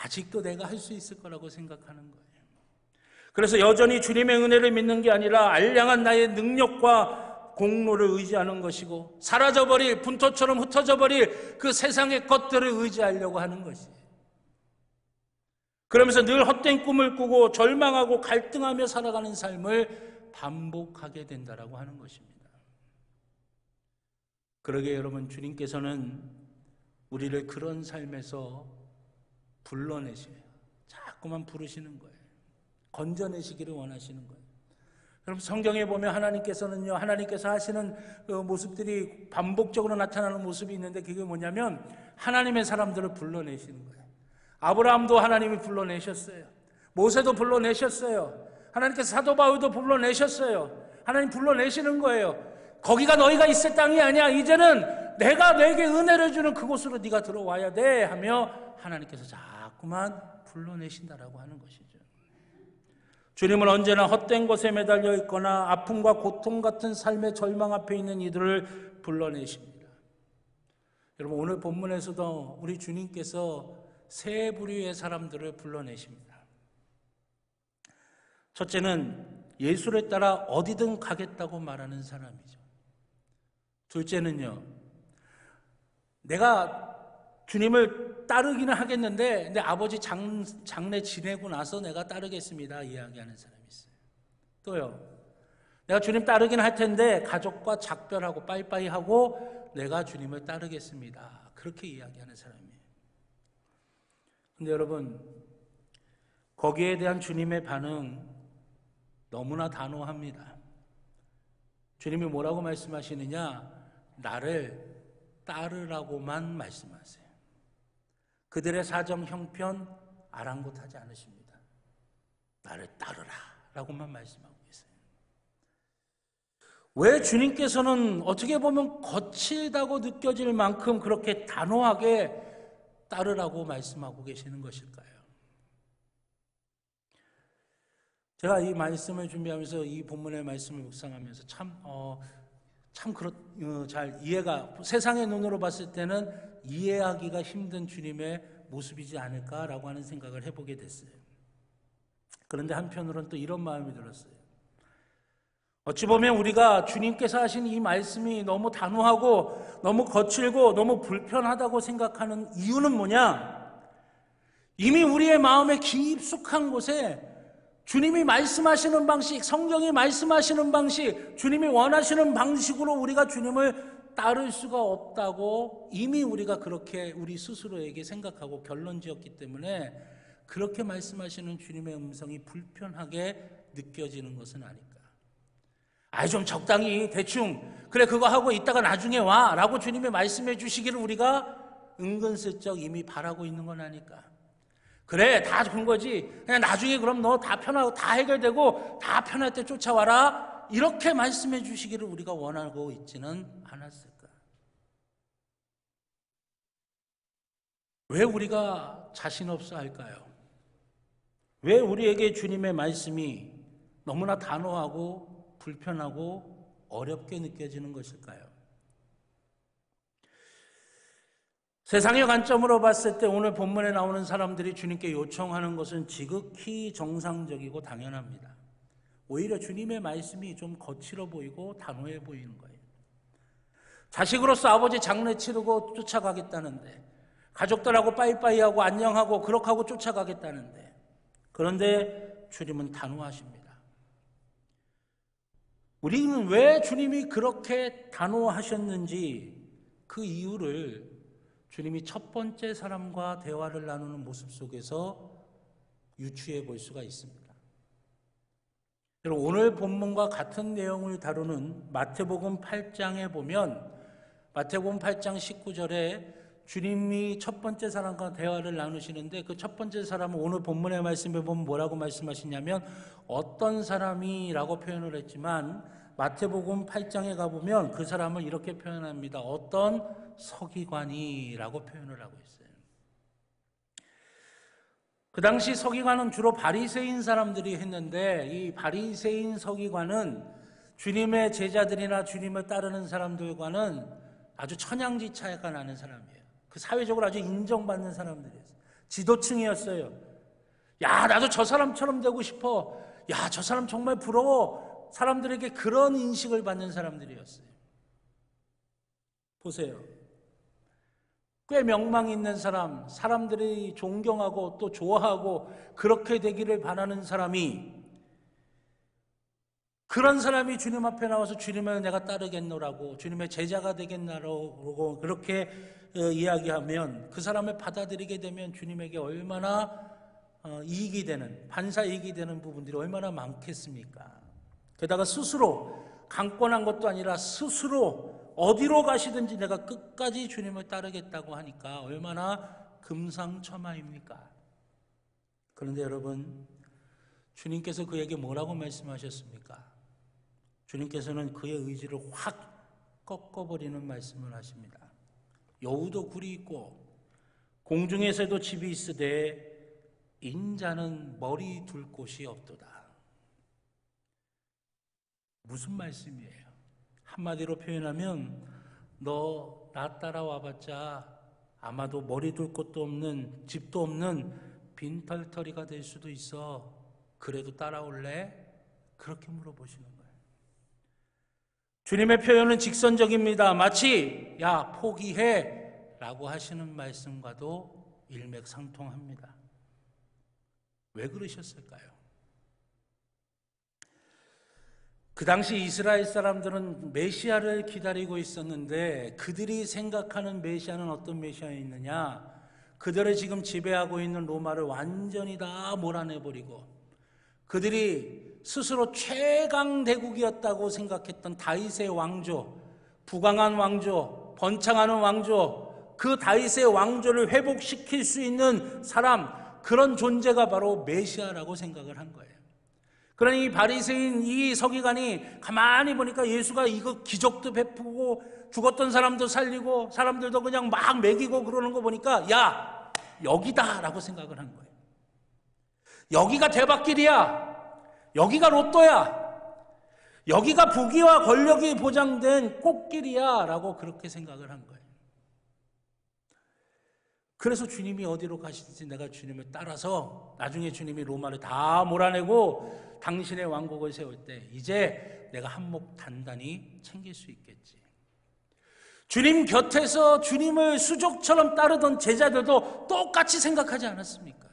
A: 아직도 내가 할 수 있을 거라고 생각하는 거예요. 그래서 여전히 주님의 은혜를 믿는 게 아니라 알량한 나의 능력과 공로를 의지하는 것이고, 사라져버릴, 분토처럼 흩어져버릴 그 세상의 것들을 의지하려고 하는 것이에요. 그러면서 늘 헛된 꿈을 꾸고 절망하고 갈등하며 살아가는 삶을 반복하게 된다라고 하는 것입니다. 그러게 여러분, 주님께서는 우리를 그런 삶에서 불러내셔요. 자꾸만 부르시는 거예요. 건져내시기를 원하시는 거예요. 여러분, 성경에 보면 하나님께서는요, 하나님께서 하시는 그 모습들이 반복적으로 나타나는 모습이 있는데, 그게 뭐냐면 하나님의 사람들을 불러내시는 거예요. 아브라함도 하나님이 불러내셨어요. 모세도 불러내셨어요. 하나님께서 사도 바울도 불러내셨어요. 하나님 불러내시는 거예요. 거기가 너희가 있을 땅이 아니야. 이제는 내가 너에게 은혜를 주는 그곳으로 네가 들어와야 돼 하며 하나님께서 자꾸만 불러내신다라고 하는 것이죠. 주님은 언제나 헛된 것에 매달려 있거나 아픔과 고통 같은 삶의 절망 앞에 있는 이들을 불러내십니다. 여러분, 오늘 본문에서도 우리 주님께서 세 부류의 사람들을 불러내십니다. 첫째는 예수를 따라 어디든 가겠다고 말하는 사람이죠. 둘째는요, 내가 주님을 따르기는 하겠는데 내 아버지 장례 지내고 나서 내가 따르겠습니다 이야기하는 사람이 있어요. 또요, 내가 주님 따르긴 할 텐데 가족과 작별하고 빠이빠이 하고 내가 주님을 따르겠습니다, 그렇게 이야기하는 사람이에요. 근데 여러분, 거기에 대한 주님의 반응 너무나 단호합니다. 주님이 뭐라고 말씀하시느냐? 나를 따르라고만 말씀하세요. 그들의 사정 형편 아랑곳하지 않으십니다. 나를 따르라 라고만 말씀하고 계세요. 왜 주님께서는 어떻게 보면 거칠다고 느껴질 만큼 그렇게 단호하게 따르라고 말씀하고 계시는 것일까요? 제가 이 말씀을 준비하면서 이 본문의 말씀을 묵상하면서 잘 이해가, 세상의 눈으로 봤을 때는 이해하기가 힘든 주님의 모습이지 않을까라고 하는 생각을 해보게 됐어요. 그런데 한편으로는 또 이런 마음이 들었어요. 어찌 보면 우리가 주님께서 하신 이 말씀이 너무 단호하고 너무 거칠고 너무 불편하다고 생각하는 이유는 뭐냐? 이미 우리의 마음의 깊숙한 곳에 주님이 말씀하시는 방식, 성경이 말씀하시는 방식, 주님이 원하시는 방식으로 우리가 주님을 따를 수가 없다고 이미 우리가 그렇게 우리 스스로에게 생각하고 결론 지었기 때문에 그렇게 말씀하시는 주님의 음성이 불편하게 느껴지는 것은 아닐까. 좀 적당히 대충 그래 그거 하고 이따가 나중에 와 라고 주님이 말씀해 주시기를 우리가 은근슬쩍 이미 바라고 있는 건 아닐까. 그래 다 좋은 거지, 그냥 나중에 그럼 너 다 편하고 다 해결되고 다 편할 때 쫓아와라, 이렇게 말씀해 주시기를 우리가 원하고 있지는 않았을까. 왜 우리가 자신 없어 할까요? 왜 우리에게 주님의 말씀이 너무나 단호하고 불편하고 어렵게 느껴지는 것일까요? 세상의 관점으로 봤을 때 오늘 본문에 나오는 사람들이 주님께 요청하는 것은 지극히 정상적이고 당연합니다. 오히려 주님의 말씀이 좀 거칠어 보이고 단호해 보이는 거예요. 자식으로서 아버지 장례 치르고 쫓아가겠다는데, 가족들하고 빠이빠이하고 안녕하고 그렇게 하고 쫓아가겠다는데, 그런데 주님은 단호하십니다. 우리는 왜 주님이 그렇게 단호하셨는지 그 이유를 주님이 첫 번째 사람과 대화를 나누는 모습 속에서 유추해 볼 수가 있습니다. 그리고 오늘 본문과 같은 내용을 다루는 마태복음 8장에 보면 마태복음 8장 19절에 주님이 첫 번째 사람과 대화를 나누시는데 그 첫 번째 사람은 오늘 본문의 말씀에 보면 뭐라고 말씀하시냐면 어떤 사람이라고 표현을 했지만 마태복음 8장에 가보면 그 사람을 이렇게 표현합니다. 어떤 서기관이라고 표현을 하고 있어요. 그 당시 서기관은 주로 바리새인 사람들이 했는데 이 바리새인 서기관은 주님의 제자들이나 주님을 따르는 사람들과는 아주 천양지차가 나는 사람이에요. 그 사회적으로 아주 인정받는 사람들이었어요. 지도층이었어요. 야, 나도 저 사람처럼 되고 싶어. 야, 저 사람 정말 부러워. 사람들에게 그런 인식을 받는 사람들이었어요. 보세요. 꽤 명망 있는 사람, 사람들이 존경하고 또 좋아하고 그렇게 되기를 바라는 사람이 그런 사람이 주님 앞에 나와서 주님을 내가 따르겠노라고 주님의 제자가 되겠노라고 그렇게 이야기하면 그 사람을 받아들이게 되면 주님에게 얼마나 이익이 되는 반사이익이 되는 부분들이 얼마나 많겠습니까? 게다가 스스로 강권한 것도 아니라 스스로 어디로 가시든지 내가 끝까지 주님을 따르겠다고 하니까 얼마나 금상첨화입니까? 그런데 여러분, 주님께서 그에게 뭐라고 말씀하셨습니까? 주님께서는 그의 의지를 확 꺾어버리는 말씀을 하십니다. 여우도 굴이 있고 공중에서도 집이 있으되 인자는 머리 둘 곳이 없도다. 무슨 말씀이에요? 한마디로 표현하면 너 나 따라와봤자 아마도 머리 둘 곳도 없는 집도 없는 빈털터리가 될 수도 있어. 그래도 따라올래? 그렇게 물어보시는 거예요. 주님의 표현은 직선적입니다. 마치 야 포기해 라고 하시는 말씀과도 일맥상통합니다. 왜 그러셨을까요? 그 당시 이스라엘 사람들은 메시아를 기다리고 있었는데 그들이 생각하는 메시아는 어떤 메시아였느냐? 그들을 지금 지배하고 있는 로마를 완전히 다 몰아내버리고 그들이 스스로 최강대국이었다고 생각했던 다윗의 왕조, 부강한 왕조, 번창하는 왕조, 그 다윗의 왕조를 회복시킬 수 있는 사람, 그런 존재가 바로 메시아라고 생각을 한 거예요. 그러니 이 바리새인 이 서기관이 가만히 보니까 예수가 이거 기적도 베푸고 죽었던 사람도 살리고 사람들도 그냥 막 먹이고 그러는 거 보니까 야 여기다 라고 생각을 한 거예요. 여기가 대박길이야. 여기가 로또야. 여기가 부귀와 권력이 보장된 꽃길이야 라고 그렇게 생각을 한 거예요. 그래서 주님이 어디로 가시든지 내가 주님을 따라서 나중에 주님이 로마를 다 몰아내고 당신의 왕국을 세울 때 이제 내가 한몫 단단히 챙길 수 있겠지. 주님 곁에서 주님을 수족처럼 따르던 제자들도 똑같이 생각하지 않았습니까?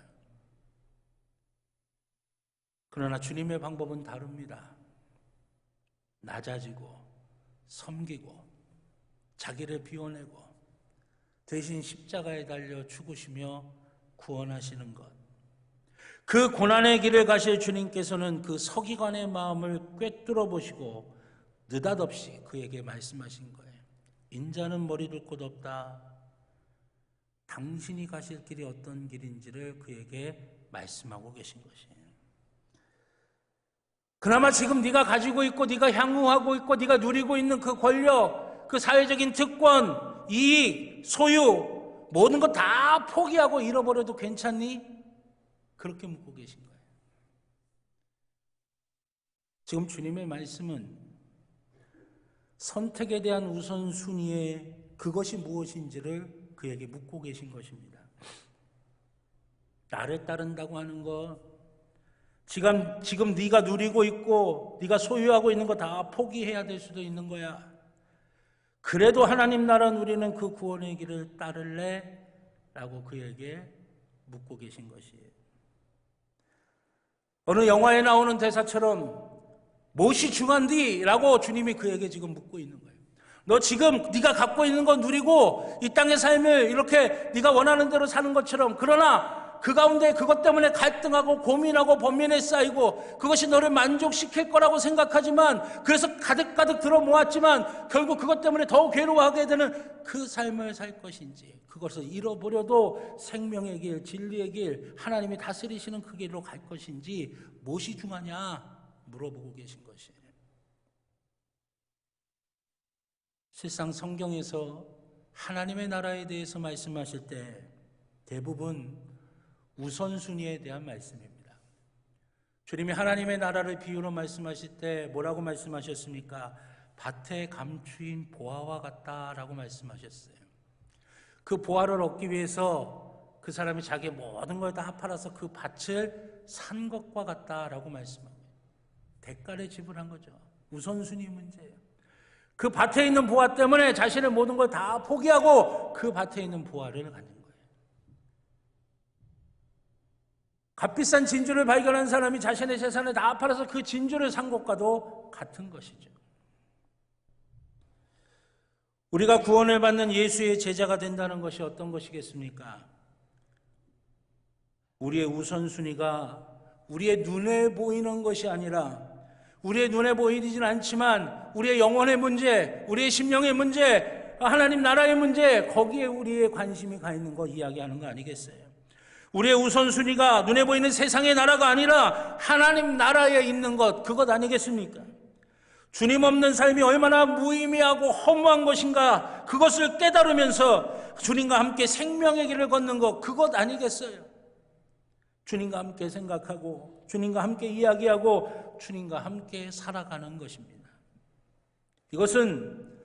A: 그러나 주님의 방법은 다릅니다. 낮아지고 섬기고 자기를 비워내고 대신 십자가에 달려 죽으시며 구원하시는 것. 그 고난의 길을 가실 주님께서는 그 서기관의 마음을 꿰뚫어 보시고 느닷없이 그에게 말씀하신 거예요. 인자는 머리 둘 곳 없다. 당신이 가실 길이 어떤 길인지를 그에게 말씀하고 계신 것이에요. 그나마 지금 네가 가지고 있고 네가 향후하고 있고 네가 누리고 있는 그 권력, 그 사회적인 특권, 이익, 소유 모든 거 다 포기하고 잃어버려도 괜찮니? 그렇게 묻고 계신 거예요. 지금 주님의 말씀은 선택에 대한 우선순위에 그것이 무엇인지를 그에게 묻고 계신 것입니다. 나를 따른다고 하는 것, 지금 네가 누리고 있고 네가 소유하고 있는 거 다 포기해야 될 수도 있는 거야. 그래도 하나님 나라 누리는 그 구원의 길을 따를래? 라고 그에게 묻고 계신 것이에요. 어느 영화에 나오는 대사처럼 무엇이 중요한디? 라고 주님이 그에게 지금 묻고 있는 거예요. 너 지금 네가 갖고 있는 거 누리고 이 땅의 삶을 이렇게 네가 원하는 대로 사는 것처럼, 그러나 그 가운데 그것 때문에 갈등하고 고민하고 번민에 쌓이고 그것이 너를 만족시킬 거라고 생각하지만 그래서 가득가득 들어 모았지만 결국 그것 때문에 더 괴로워하게 되는 그 삶을 살 것인지, 그것을 잃어버려도 생명의 길, 진리의 길, 하나님이 다스리시는 그 길로 갈 것인지 무엇이 중하냐 물어보고 계신 것이에요. 실상 성경에서 하나님의 나라에 대해서 말씀하실 때 대부분 우선순위에 대한 말씀입니다. 주님이 하나님의 나라를 비유로 말씀하실 때 뭐라고 말씀하셨습니까? 밭에 감추인 보화와 같다라고 말씀하셨어요. 그 보화를 얻기 위해서 그 사람이 자기의 모든 걸 다 팔아서 그 밭을 산 것과 같다라고 말씀합니다. 대가를 지불한 거죠. 우선순위 문제예요. 그 밭에 있는 보화 때문에 자신의 모든 걸 다 포기하고 그 밭에 있는 보화를 갖는 거예요. 값비싼 진주를 발견한 사람이 자신의 재산을 다 팔아서 그 진주를 산 것과도 같은 것이죠. 우리가 구원을 받는 예수의 제자가 된다는 것이 어떤 것이겠습니까? 우리의 우선순위가 우리의 눈에 보이는 것이 아니라 우리의 눈에 보이지는 않지만 우리의 영혼의 문제, 우리의 심령의 문제, 하나님 나라의 문제, 거기에 우리의 관심이 가 있는 거 이야기하는 거 아니겠어요? 우리의 우선순위가 눈에 보이는 세상의 나라가 아니라 하나님 나라에 있는 것, 그것 아니겠습니까? 주님 없는 삶이 얼마나 무의미하고 허무한 것인가, 그것을 깨달으면서 주님과 함께 생명의 길을 걷는 것, 그것 아니겠어요? 주님과 함께 생각하고 주님과 함께 이야기하고 주님과 함께 살아가는 것입니다. 이것은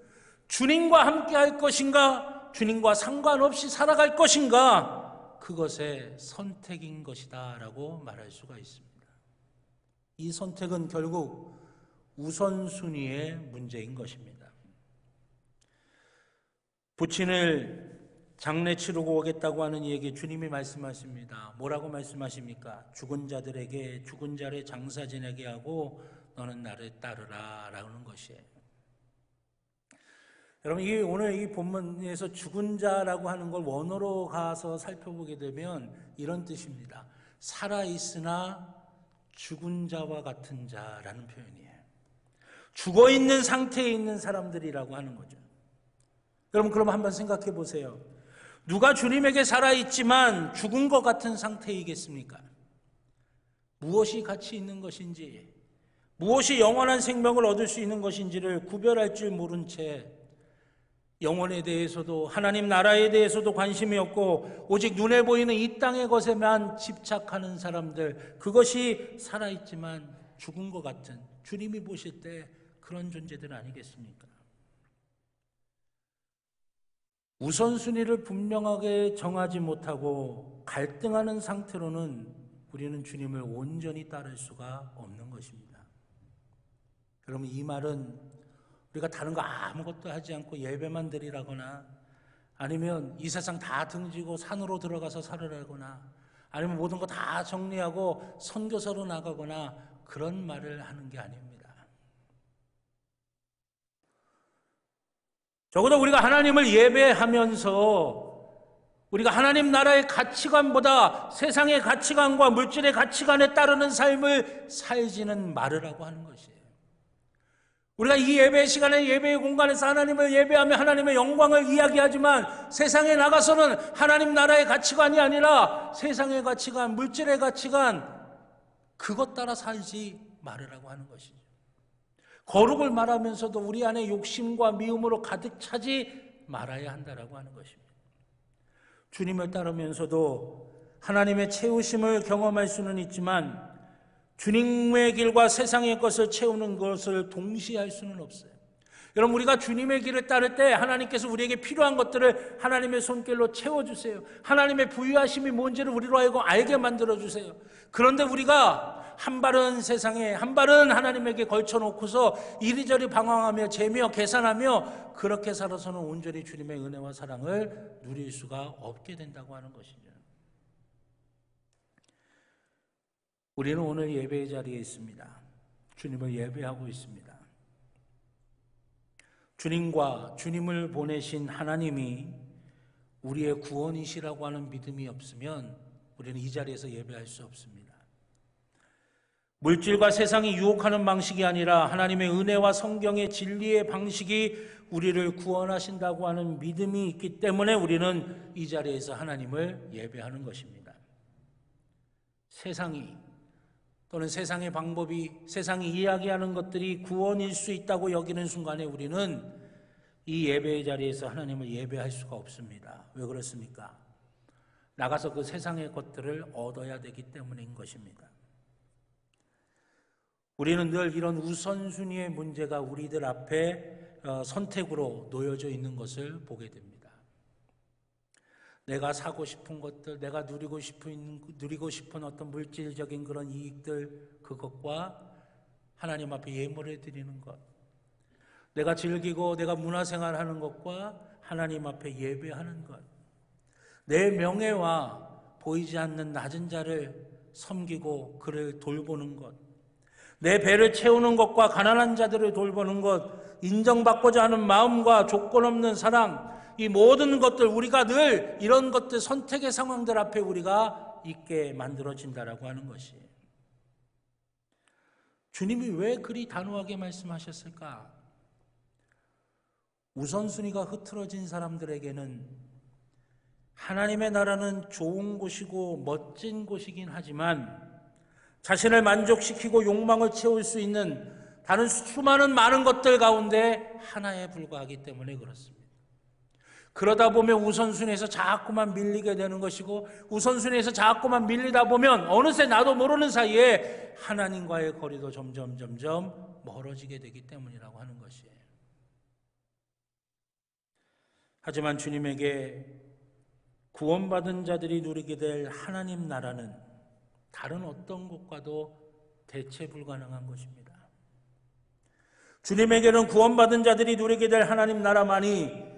A: 주님과 함께 할 것인가, 주님과 상관없이 살아갈 것인가, 그것의 선택인 것이다 라고 말할 수가 있습니다. 이 선택은 결국 우선순위의 문제인 것입니다. 부친을 장례 치르고 오겠다고 하는 이에게 주님이 말씀하십니다. 뭐라고 말씀하십니까? 죽은 자들에게 죽은 자를 장사 지내게 하고 너는 나를 따르라 라는 것이에요. 여러분, 오늘 이 본문에서 죽은 자라고 하는 걸 원어로 가서 살펴보게 되면 이런 뜻입니다. 살아있으나 죽은 자와 같은 자라는 표현이에요. 죽어있는 상태에 있는 사람들이라고 하는 거죠. 여러분, 그럼 한번 생각해 보세요. 누가 주님에게 살아있지만 죽은 것 같은 상태이겠습니까? 무엇이 가치 있는 것인지, 무엇이 영원한 생명을 얻을 수 있는 것인지를 구별할 줄 모른 채 영혼에 대해서도 하나님 나라에 대해서도 관심이 없고 오직 눈에 보이는 이 땅의 것에만 집착하는 사람들, 그것이 살아있지만 죽은 것 같은, 주님이 보실 때 그런 존재들 아니겠습니까? 우선순위를 분명하게 정하지 못하고 갈등하는 상태로는 우리는 주님을 온전히 따를 수가 없는 것입니다. 그러면 이 말은 우리가 다른 거 아무것도 하지 않고 예배만 드리라거나 아니면 이 세상 다 등지고 산으로 들어가서 살으라거나 아니면 모든 거 다 정리하고 선교사로 나가거나 그런 말을 하는 게 아닙니다. 적어도 우리가 하나님을 예배하면서 우리가 하나님 나라의 가치관보다 세상의 가치관과 물질의 가치관에 따르는 삶을 살지는 말으라고 하는 것이에요. 우리가 이 예배 시간에 예배의 공간에서 하나님을 예배하며 하나님의 영광을 이야기하지만 세상에 나가서는 하나님 나라의 가치관이 아니라 세상의 가치관, 물질의 가치관, 그것 따라 살지 말으라고 하는 것이죠. 거룩을 말하면서도 우리 안에 욕심과 미움으로 가득 차지 말아야 한다라고 하는 것입니다. 주님을 따르면서도 하나님의 채우심을 경험할 수는 있지만 주님의 길과 세상의 것을 채우는 것을 동시에 할 수는 없어요. 여러분, 우리가 주님의 길을 따를 때 하나님께서 우리에게 필요한 것들을 하나님의 손길로 채워주세요. 하나님의 부유하심이 뭔지를 우리로 하여금 알게 만들어주세요. 그런데 우리가 한 발은 세상에, 한 발은 하나님에게 걸쳐놓고서 이리저리 방황하며 재며 계산하며 그렇게 살아서는 온전히 주님의 은혜와 사랑을 누릴 수가 없게 된다고 하는 것이죠. 우리는 오늘 예배의 자리에 있습니다. 주님을 예배하고 있습니다. 주님과 주님을 보내신 하나님이 우리의 구원이시라고 하는 믿음이 없으면 우리는 이 자리에서 예배할 수 없습니다. 물질과 세상이 유혹하는 방식이 아니라 하나님의 은혜와 성경의 진리의 방식이 우리를 구원하신다고 하는 믿음이 있기 때문에 우리는 이 자리에서 하나님을 예배하는 것입니다. 세상이 또는 세상의 방법이, 세상이 이야기하는 것들이 구원일 수 있다고 여기는 순간에 우리는 이 예배의 자리에서 하나님을 예배할 수가 없습니다. 왜 그렇습니까? 나가서 그 세상의 것들을 얻어야 되기 때문인 것입니다. 우리는 늘 이런 우선순위의 문제가 우리들 앞에 선택으로 놓여져 있는 것을 보게 됩니다. 내가 사고 싶은 것들, 내가 누리고 싶은 어떤 물질적인 그런 이익들, 그것과 하나님 앞에 예물을 드리는 것, 내가 즐기고 내가 문화생활하는 것과 하나님 앞에 예배하는 것, 내 명예와 보이지 않는 낮은 자를 섬기고 그를 돌보는 것, 내 배를 채우는 것과 가난한 자들을 돌보는 것, 인정받고자 하는 마음과 조건 없는 사랑, 이 모든 것들, 우리가 늘 이런 것들, 선택의 상황들 앞에 우리가 있게 만들어진다라고 하는 것이, 주님이 왜 그리 단호하게 말씀하셨을까? 우선순위가 흐트러진 사람들에게는 하나님의 나라는 좋은 곳이고 멋진 곳이긴 하지만 자신을 만족시키고 욕망을 채울 수 있는 다른 수많은 많은 것들 가운데 하나에 불과하기 때문에 그렇습니다. 그러다 보면 우선순위에서 자꾸만 밀리게 되는 것이고, 우선순위에서 자꾸만 밀리다 보면 어느새 나도 모르는 사이에 하나님과의 거리도 점점 멀어지게 되기 때문이라고 하는 것이에요. 하지만 주님에게 구원받은 자들이 누리게 될 하나님 나라는 다른 어떤 것과도 대체 불가능한 것입니다. 주님에게는 구원받은 자들이 누리게 될 하나님 나라만이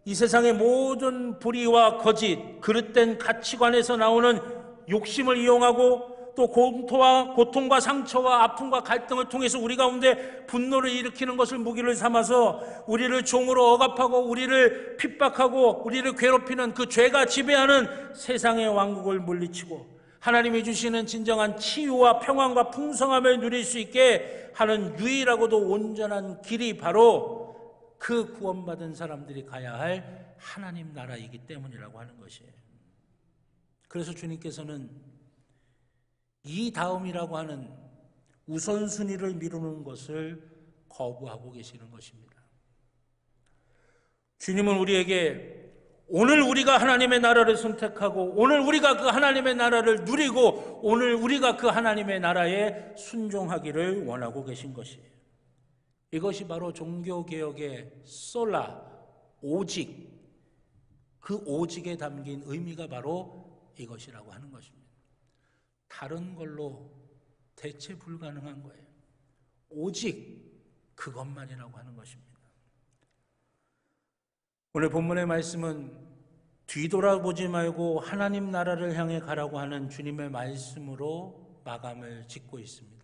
A: 이 세상의 모든 불의와 거짓, 그릇된 가치관에서 나오는 욕심을 이용하고 또 고통과 상처와 아픔과 갈등을 통해서 우리 가운데 분노를 일으키는 것을 무기를 삼아서 우리를 종으로 억압하고 우리를 핍박하고 우리를 괴롭히는 그 죄가 지배하는 세상의 왕국을 물리치고 하나님이 주시는 진정한 치유와 평안과 풍성함을 누릴 수 있게 하는 유일하고도 온전한 길이 바로 그 구원받은 사람들이 가야 할 하나님 나라이기 때문이라고 하는 것이에요. 그래서 주님께서는 이 다음이라고 하는 우선순위를 미루는 것을 거부하고 계시는 것입니다. 주님은 우리에게 오늘 우리가 하나님의 나라를 선택하고 오늘 우리가 그 하나님의 나라를 누리고 오늘 우리가 그 하나님의 나라에 순종하기를 원하고 계신 것이에요. 이것이 바로 종교개혁의 솔라, 오직, 그 오직에 담긴 의미가 바로 이것이라고 하는 것입니다. 다른 걸로 대체 불가능한 거예요. 오직 그것만이라고 하는 것입니다. 오늘 본문의 말씀은 뒤돌아보지 말고 하나님 나라를 향해 가라고 하는 주님의 말씀으로 마감을 짓고 있습니다.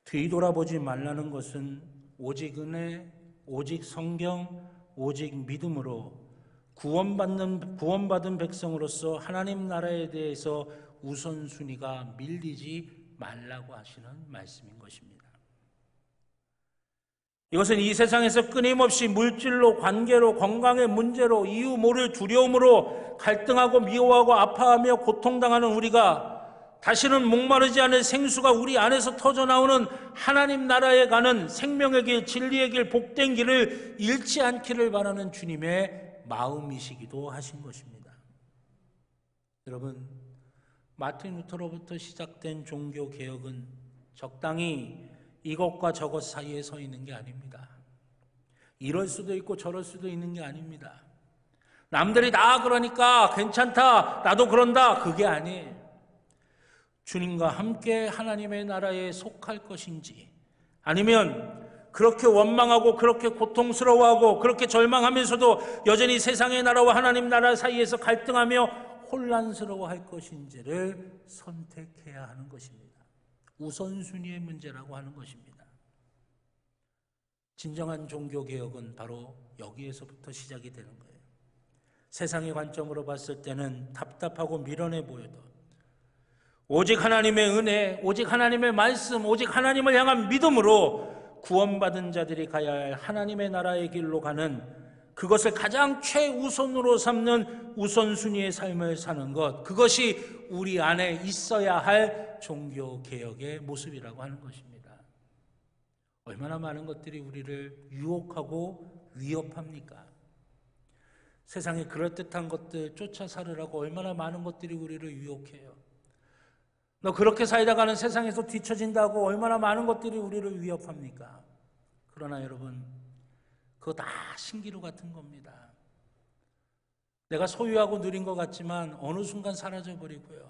A: 뒤돌아보지 말라는 것은 오직 은혜, 오직 성경, 오직 믿음으로 구원받은 백성으로서 하나님 나라에 대해서 우선순위가 밀리지 말라고 하시는 말씀인 것입니다. 이것은 이 세상에서 끊임없이 물질로, 관계로, 건강의 문제로, 이유 모를 두려움으로 갈등하고 미워하고 아파하며 고통당하는 우리가 다시는 목마르지 않을 생수가 우리 안에서 터져나오는 하나님 나라에 가는 생명의 길, 진리의 길, 복된 길을 잃지 않기를 바라는 주님의 마음이시기도 하신 것입니다. 여러분, 마틴 루터로부터 시작된 종교개혁은 적당히 이것과 저것 사이에 서 있는 게 아닙니다. 이럴 수도 있고 저럴 수도 있는 게 아닙니다. 남들이 다 그러니까 괜찮다, 나도 그런다, 그게 아니에요. 주님과 함께 하나님의 나라에 속할 것인지, 아니면 그렇게 원망하고 그렇게 고통스러워하고 그렇게 절망하면서도 여전히 세상의 나라와 하나님 나라 사이에서 갈등하며 혼란스러워할 것인지를 선택해야 하는 것입니다. 우선순위의 문제라고 하는 것입니다. 진정한 종교개혁은 바로 여기에서부터 시작이 되는 거예요. 세상의 관점으로 봤을 때는 답답하고 미련해 보여도 오직 하나님의 은혜, 오직 하나님의 말씀, 오직 하나님을 향한 믿음으로 구원받은 자들이 가야 할 하나님의 나라의 길로 가는, 그것을 가장 최우선으로 삼는 우선순위의 삶을 사는 것, 그것이 우리 안에 있어야 할 종교개혁의 모습이라고 하는 것입니다. 얼마나 많은 것들이 우리를 유혹하고 위협합니까? 세상에 그럴듯한 것들 쫓아 살으라고 얼마나 많은 것들이 우리를 유혹해요. 너 그렇게 살다가는 세상에서 뒤처진다고 얼마나 많은 것들이 우리를 위협합니까? 그러나 여러분, 그거 다 신기루 같은 겁니다. 내가 소유하고 누린 것 같지만 어느 순간 사라져버리고요.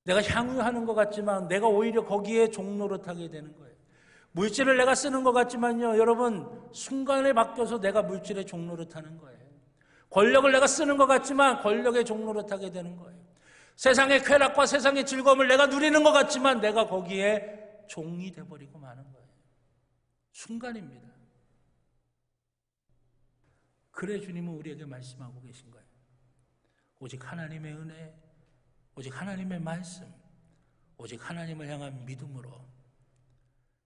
A: 내가 향유하는 것 같지만 내가 오히려 거기에 종노릇하게 되는 거예요. 물질을 내가 쓰는 것 같지만요, 여러분, 순간에 바뀌어서 내가 물질의 종노릇하는 거예요. 권력을 내가 쓰는 것 같지만 권력의 종노릇하게 되는 거예요. 세상의 쾌락과 세상의 즐거움을 내가 누리는 것 같지만 내가 거기에 종이 돼버리고 마는 거예요. 순간입니다. 그래 주님은 우리에게 말씀하고 계신 거예요. 오직 하나님의 은혜, 오직 하나님의 말씀, 오직 하나님을 향한 믿음으로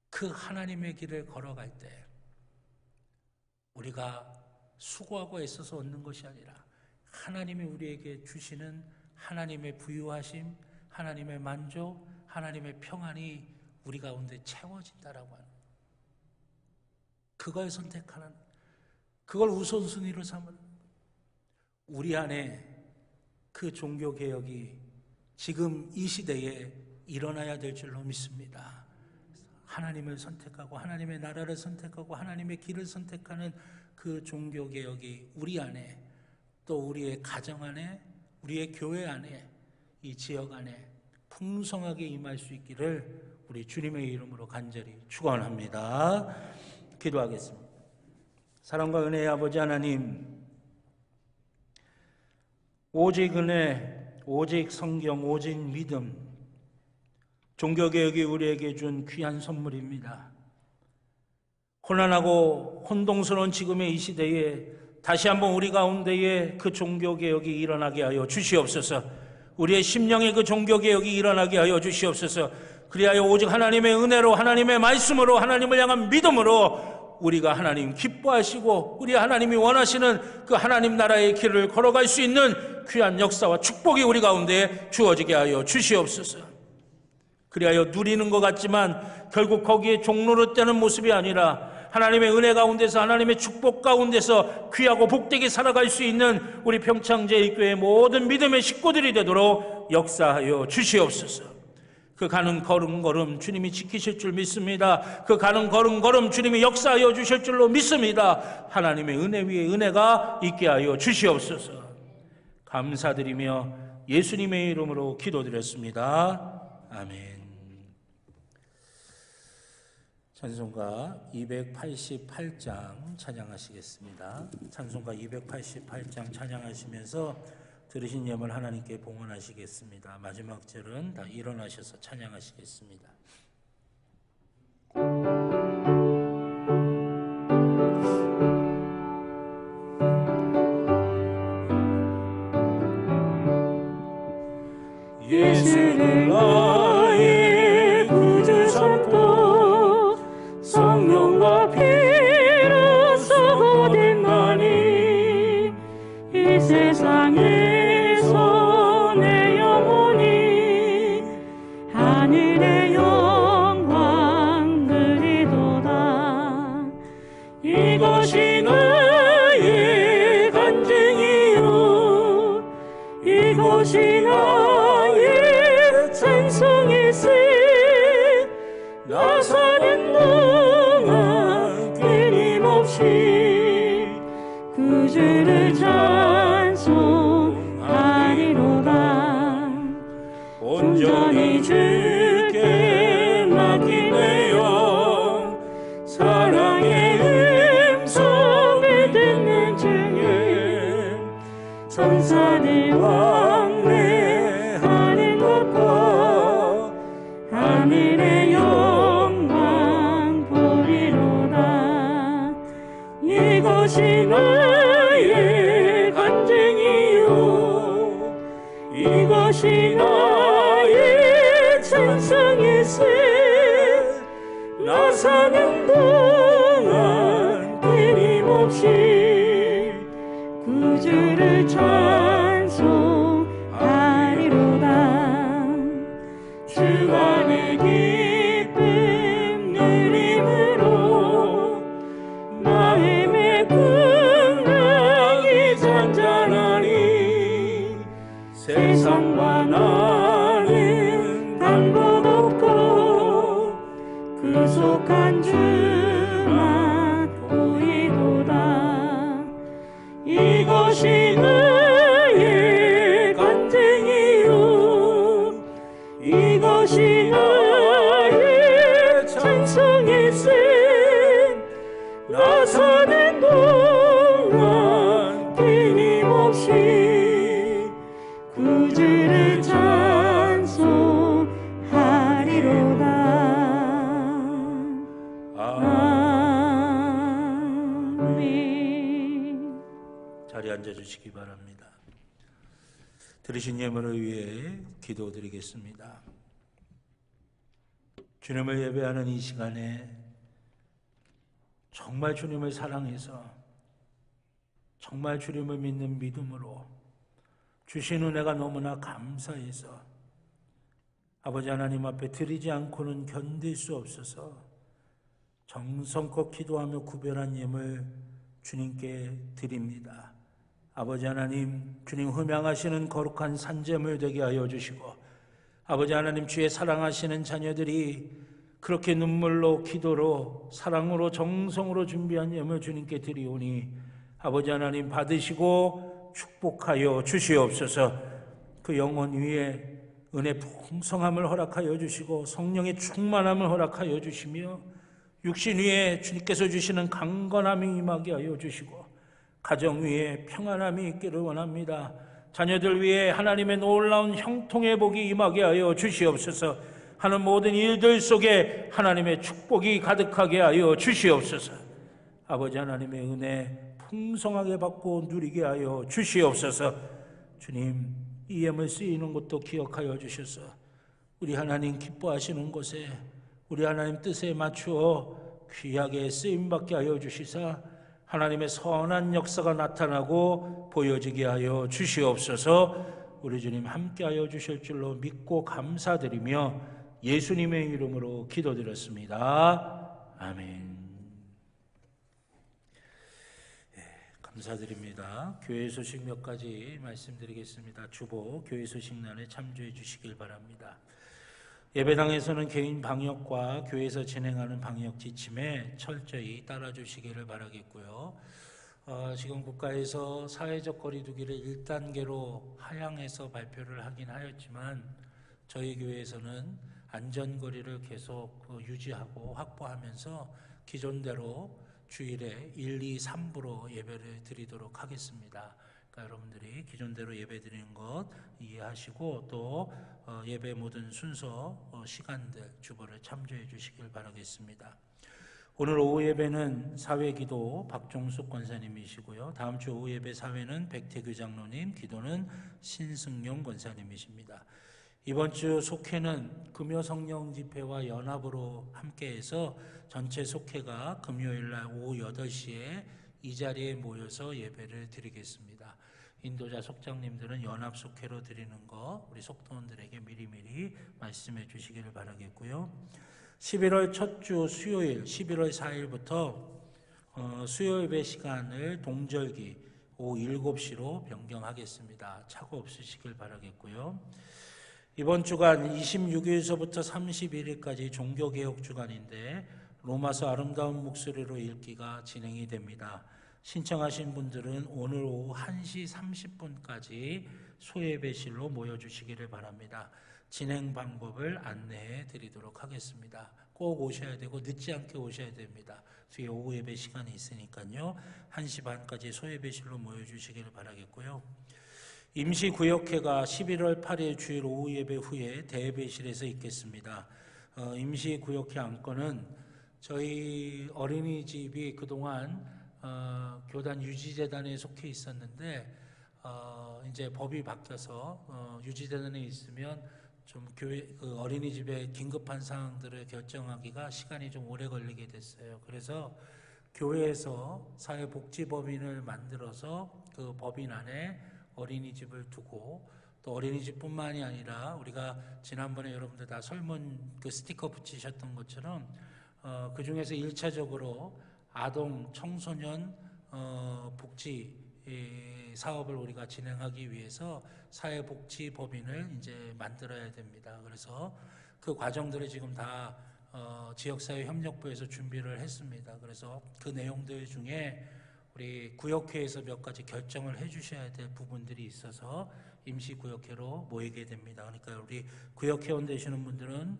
A: 그 하나님의 길을 걸어갈 때 우리가 수고하고 애써서 얻는 것이 아니라 하나님이 우리에게 주시는 하나님의 부유하심, 하나님의 만족, 하나님의 평안이 우리 가운데 채워진다라고 하는 거예요. 그걸 선택하는, 그걸 우선순위로 삼는, 우리 안에 그 종교개혁이 지금 이 시대에 일어나야 될 줄로 믿습니다. 하나님을 선택하고 하나님의 나라를 선택하고 하나님의 길을 선택하는 그 종교개혁이 우리 안에, 또 우리의 가정 안에, 우리의 교회 안에, 이 지역 안에 풍성하게 임할 수 있기를 우리 주님의 이름으로 간절히 축원합니다. 기도하겠습니다. 사랑과 은혜의 아버지 하나님, 오직 은혜, 오직 성경, 오직 믿음, 종교개혁이 우리에게 준 귀한 선물입니다. 혼란하고 혼동스러운 지금의 이 시대에 다시 한번 우리 가운데에 그 종교개혁이 일어나게 하여 주시옵소서. 우리의 심령에 그 종교개혁이 일어나게 하여 주시옵소서. 그리하여 오직 하나님의 은혜로, 하나님의 말씀으로, 하나님을 향한 믿음으로 우리가 하나님 기뻐하시고 우리 하나님이 원하시는 그 하나님 나라의 길을 걸어갈 수 있는 귀한 역사와 축복이 우리 가운데 주어지게 하여 주시옵소서. 그리하여 누리는 것 같지만 결국 거기에 종노릇되는 모습이 아니라 하나님의 은혜 가운데서, 하나님의 축복 가운데서 귀하고 복되게 살아갈 수 있는 우리 평창제일교회 모든 믿음의 식구들이 되도록 역사하여 주시옵소서. 그 가는 걸음걸음 주님이 지키실 줄 믿습니다. 그 가는 걸음걸음 주님이 역사하여 주실 줄로 믿습니다. 하나님의 은혜 위에 은혜가 있게 하여 주시옵소서. 감사드리며 예수님의 이름으로 기도드렸습니다. 아멘. 찬송가 288장 찬양하시겠습니다. 찬송가 288장 찬양하시면서 들으신 예물 하나님께 봉헌하시겠습니다. 마지막 절은 다 일어나셔서 찬양하시겠습니다.
B: 예수를 나의 구주 삼고 성령과 피로 썩어댔나니 이 세상에서 내 영혼이 하늘의 영광 누리도다. 이것이 나의 간증이요 이것이 나의 찬송일세. 나 사는 동안 끊임없이 구주를 찬송하리로다. 온전히 주께 맡긴 내 영 사랑의 음성을 듣는 중에 천사들 왕래하는 것과 하늘의 영광 보리로다. 이것이 나의 이것이 나의 찬송일세. 나 사는 동안 끊임없이 구주를 찬송하리로다. 주 안에 기쁨 누림으로 나의 매 궁랑이 잔잔하니 세상과 나는 단 것 없고 그 속한 주만 보이도다. 이것이 나의 간증이요 이것이 나의 찬송일세. 나 사는 동안 끊임없이 구주를 찬송하리로다. 아멘.
A: 자리에 앉아주시기 바랍니다. 들으신 예물을 위해 기도드리겠습니다. 주님을 예배하는 이 시간에 정말 주님을 사랑해서 정말 주님을 믿는 믿음으로 주신 은혜가 너무나 감사해서 아버지 하나님 앞에 드리지 않고는 견딜 수 없어서 정성껏 기도하며 구별한 예물 주님께 드립니다. 아버지 하나님, 주님 흠양하시는 거룩한 산제물 되게 하여 주시고, 아버지 하나님, 주의 사랑하시는 자녀들이 그렇게 눈물로 기도로 사랑으로 정성으로 준비한 예물 주님께 드리오니 아버지 하나님 받으시고 축복하여 주시옵소서. 그 영혼 위에 은혜 풍성함을 허락하여 주시고 성령의 충만함을 허락하여 주시며 육신 위에 주님께서 주시는 강건함이 임하게 하여 주시고 가정 위에 평안함이 있기를 원합니다. 자녀들 위에 하나님의 놀라운 형통의 복이 임하게 하여 주시옵소서. 하는 모든 일들 속에 하나님의 축복이 가득하게 하여 주시옵소서. 아버지 하나님의 은혜 풍성하게 받고 누리게 하여 주시옵소서. 주님, 이 예물 쓰이는 것도 기억하여 주셔서 우리 하나님 기뻐하시는 곳에 우리 하나님 뜻에 맞추어 귀하게 쓰임받게 하여 주시사 하나님의 선한 역사가 나타나고 보여지게 하여 주시옵소서. 우리 주님 함께하여 주실 줄로 믿고 감사드리며 예수님의 이름으로 기도드렸습니다. 아멘. 감사드립니다. 교회 소식 몇 가지 말씀드리겠습니다. 주보 교회 소식란에 참조해 주시길 바랍니다. 예배당에서는 개인 방역과 교회에서 진행하는 방역 지침에 철저히 따라주시기를 바라겠고요. 지금 국가에서 사회적 거리두기를 1단계로 하향해서 발표를 하긴 하였지만 저희 교회에서는 안전거리를 계속 유지하고 확보하면서 기존대로 주일에 1, 2, 3부로 예배를 드리도록 하겠습니다. 그러니까 여러분들이 기존대로 예배 드리는 것 이해하시고 또 예배 모든 순서 시간들 주보를 참조해 주시길 바라겠습니다. 오늘 오후 예배는 사회기도 박종숙 권사님이시고요. 다음 주 오후 예배 사회는 백태규 장로님, 기도는 신승용 권사님이십니다. 이번 주 속회는 금요성령 집회와 연합으로 함께해서 전체 속회가 금요일날 오후 8시에 이 자리에 모여서 예배를 드리겠습니다. 인도자 속장님들은 연합 속회로 드리는 거 우리 속도원들에게 미리미리 말씀해 주시기를 바라겠고요. 11월 첫 주 수요일 11월 4일부터 수요 예배 시간을 동절기 오후 7시로 변경하겠습니다. 착오 없으시길 바라겠고요. 이번 주간 26일서부터 31일까지 종교개혁 주간인데 로마서 아름다운 목소리로 읽기가 진행이 됩니다. 신청하신 분들은 오늘 오후 1시 30분까지 소예배실로 모여주시기를 바랍니다. 진행 방법을 안내해 드리도록 하겠습니다. 꼭 오셔야 되고 늦지 않게 오셔야 됩니다. 뒤에 오후 예배 시간이 있으니까요. 1시 반까지 소예배실로 모여주시기를 바라겠고요. 임시구역회가 11월 8일 주일 오후 예배 후에 대예배실에서 있겠습니다. 임시구역회 안건은 저희 어린이집이 그동안 교단 유지재단에 속해 있었는데 이제 법이 바뀌어서 유지되는 애 있으면 좀 교회 어린이집에 긴급한 사항들을 결정하기가 시간이 좀 오래 걸리게 됐어요. 그래서 교회에서 사회복지법인을 만들어서 그 법인 안에 어린이집을 두고, 또 어린이집뿐만이 아니라 우리가 지난번에 여러분들 다 설문 그 스티커 붙이셨던 것처럼 그 중에서 1차적으로 아동 청소년 복지 사업을 우리가 진행하기 위해서 사회복지법인을 이제 만들어야 됩니다. 그래서 그 과정들을 지금 다 지역사회협력부에서 준비를 했습니다. 그래서 그 내용들 중에 우리 구역회에서 몇 가지 결정을 해주셔야 될 부분들이 있어서 임시구역회로 모이게 됩니다. 그러니까 우리 구역회원 되시는 분들은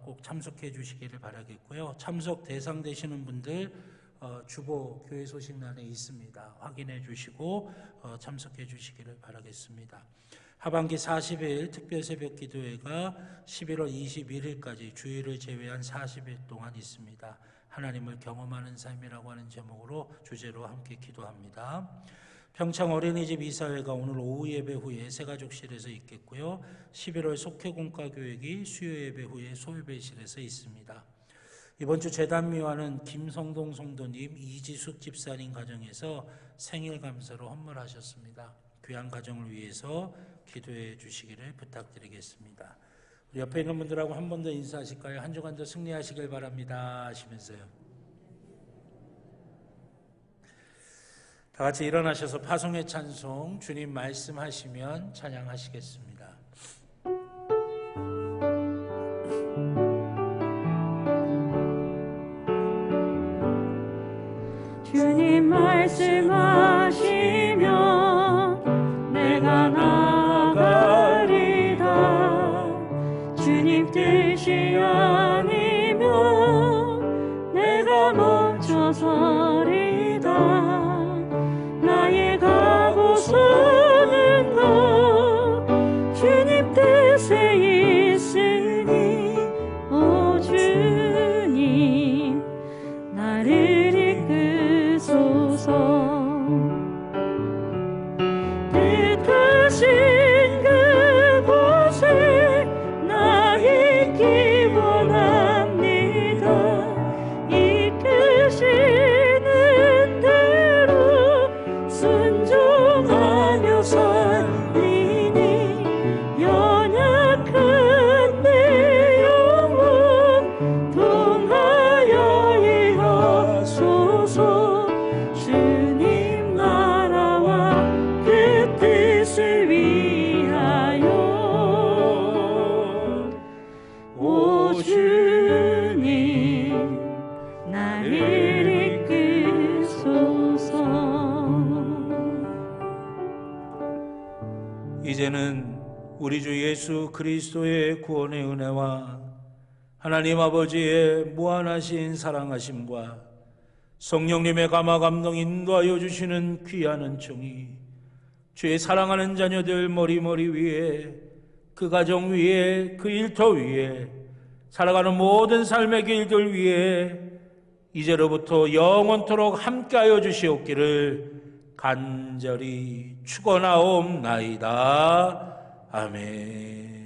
A: 꼭 참석해 주시기를 바라겠고요. 참석 대상 되시는 분들 주보 교회 소식란에 있습니다. 확인해 주시고 참석해 주시기를 바라겠습니다. 하반기 40일 특별 새벽 기도회가 11월 21일까지 주일을 제외한 40일 동안 있습니다. 하나님을 경험하는 삶이라고 하는 제목으로 주제로 함께 기도합니다. 평창 어린이집 이사회가 오늘 오후 예배 후에 새가족실에서 있겠고요. 11월 속회공과 교육이 수요 예배 후에 소예배실에서 있습니다. 이번 주 재단미화는 김성동 성도님, 이지숙 집사님 가정에서 생일 감사로 헌물하셨습니다. 귀한 가정을 위해서 기도해 주시기를 부탁드리겠습니다. 우리 옆에 있는 분들하고 한 번 더 인사하실까요? 한 주간 더 승리하시길 바랍니다 하시면서요. 다 같이 일어나셔서 파송의 찬송 주님 말씀하시면 찬양하시겠습니다.
B: 주님 말씀하시면 내가 나가리다. 주님 뜻이 아니면 내가 멈춰서리다. 나의 가고서는 것 주님 뜻에 있으니 오 주님 나를 이끄소서. 뜻하신 그곳에 나 있기 원합니다. 이끄시는 대로 순종하며 살리니 연약한 내 영혼 통하여 일하소서. 주님 나라와 그 뜻을 위하여 오 주님 나를 이끄소서.
A: 이제는 우리 주 예수 그리스도의 구원의 은혜와 하나님 아버지의 무한하신 사랑하심과 성령님의 감화 감동 인도하여 주시는 귀한 은총이 주의 사랑하는 자녀들 머리머리 위에, 그 가정 위에, 그 일터 위에, 살아가는 모든 삶의 길들 위에 이제로부터 영원토록 함께하여 주시옵기를 간절히 축원하옵나이다. 아멘.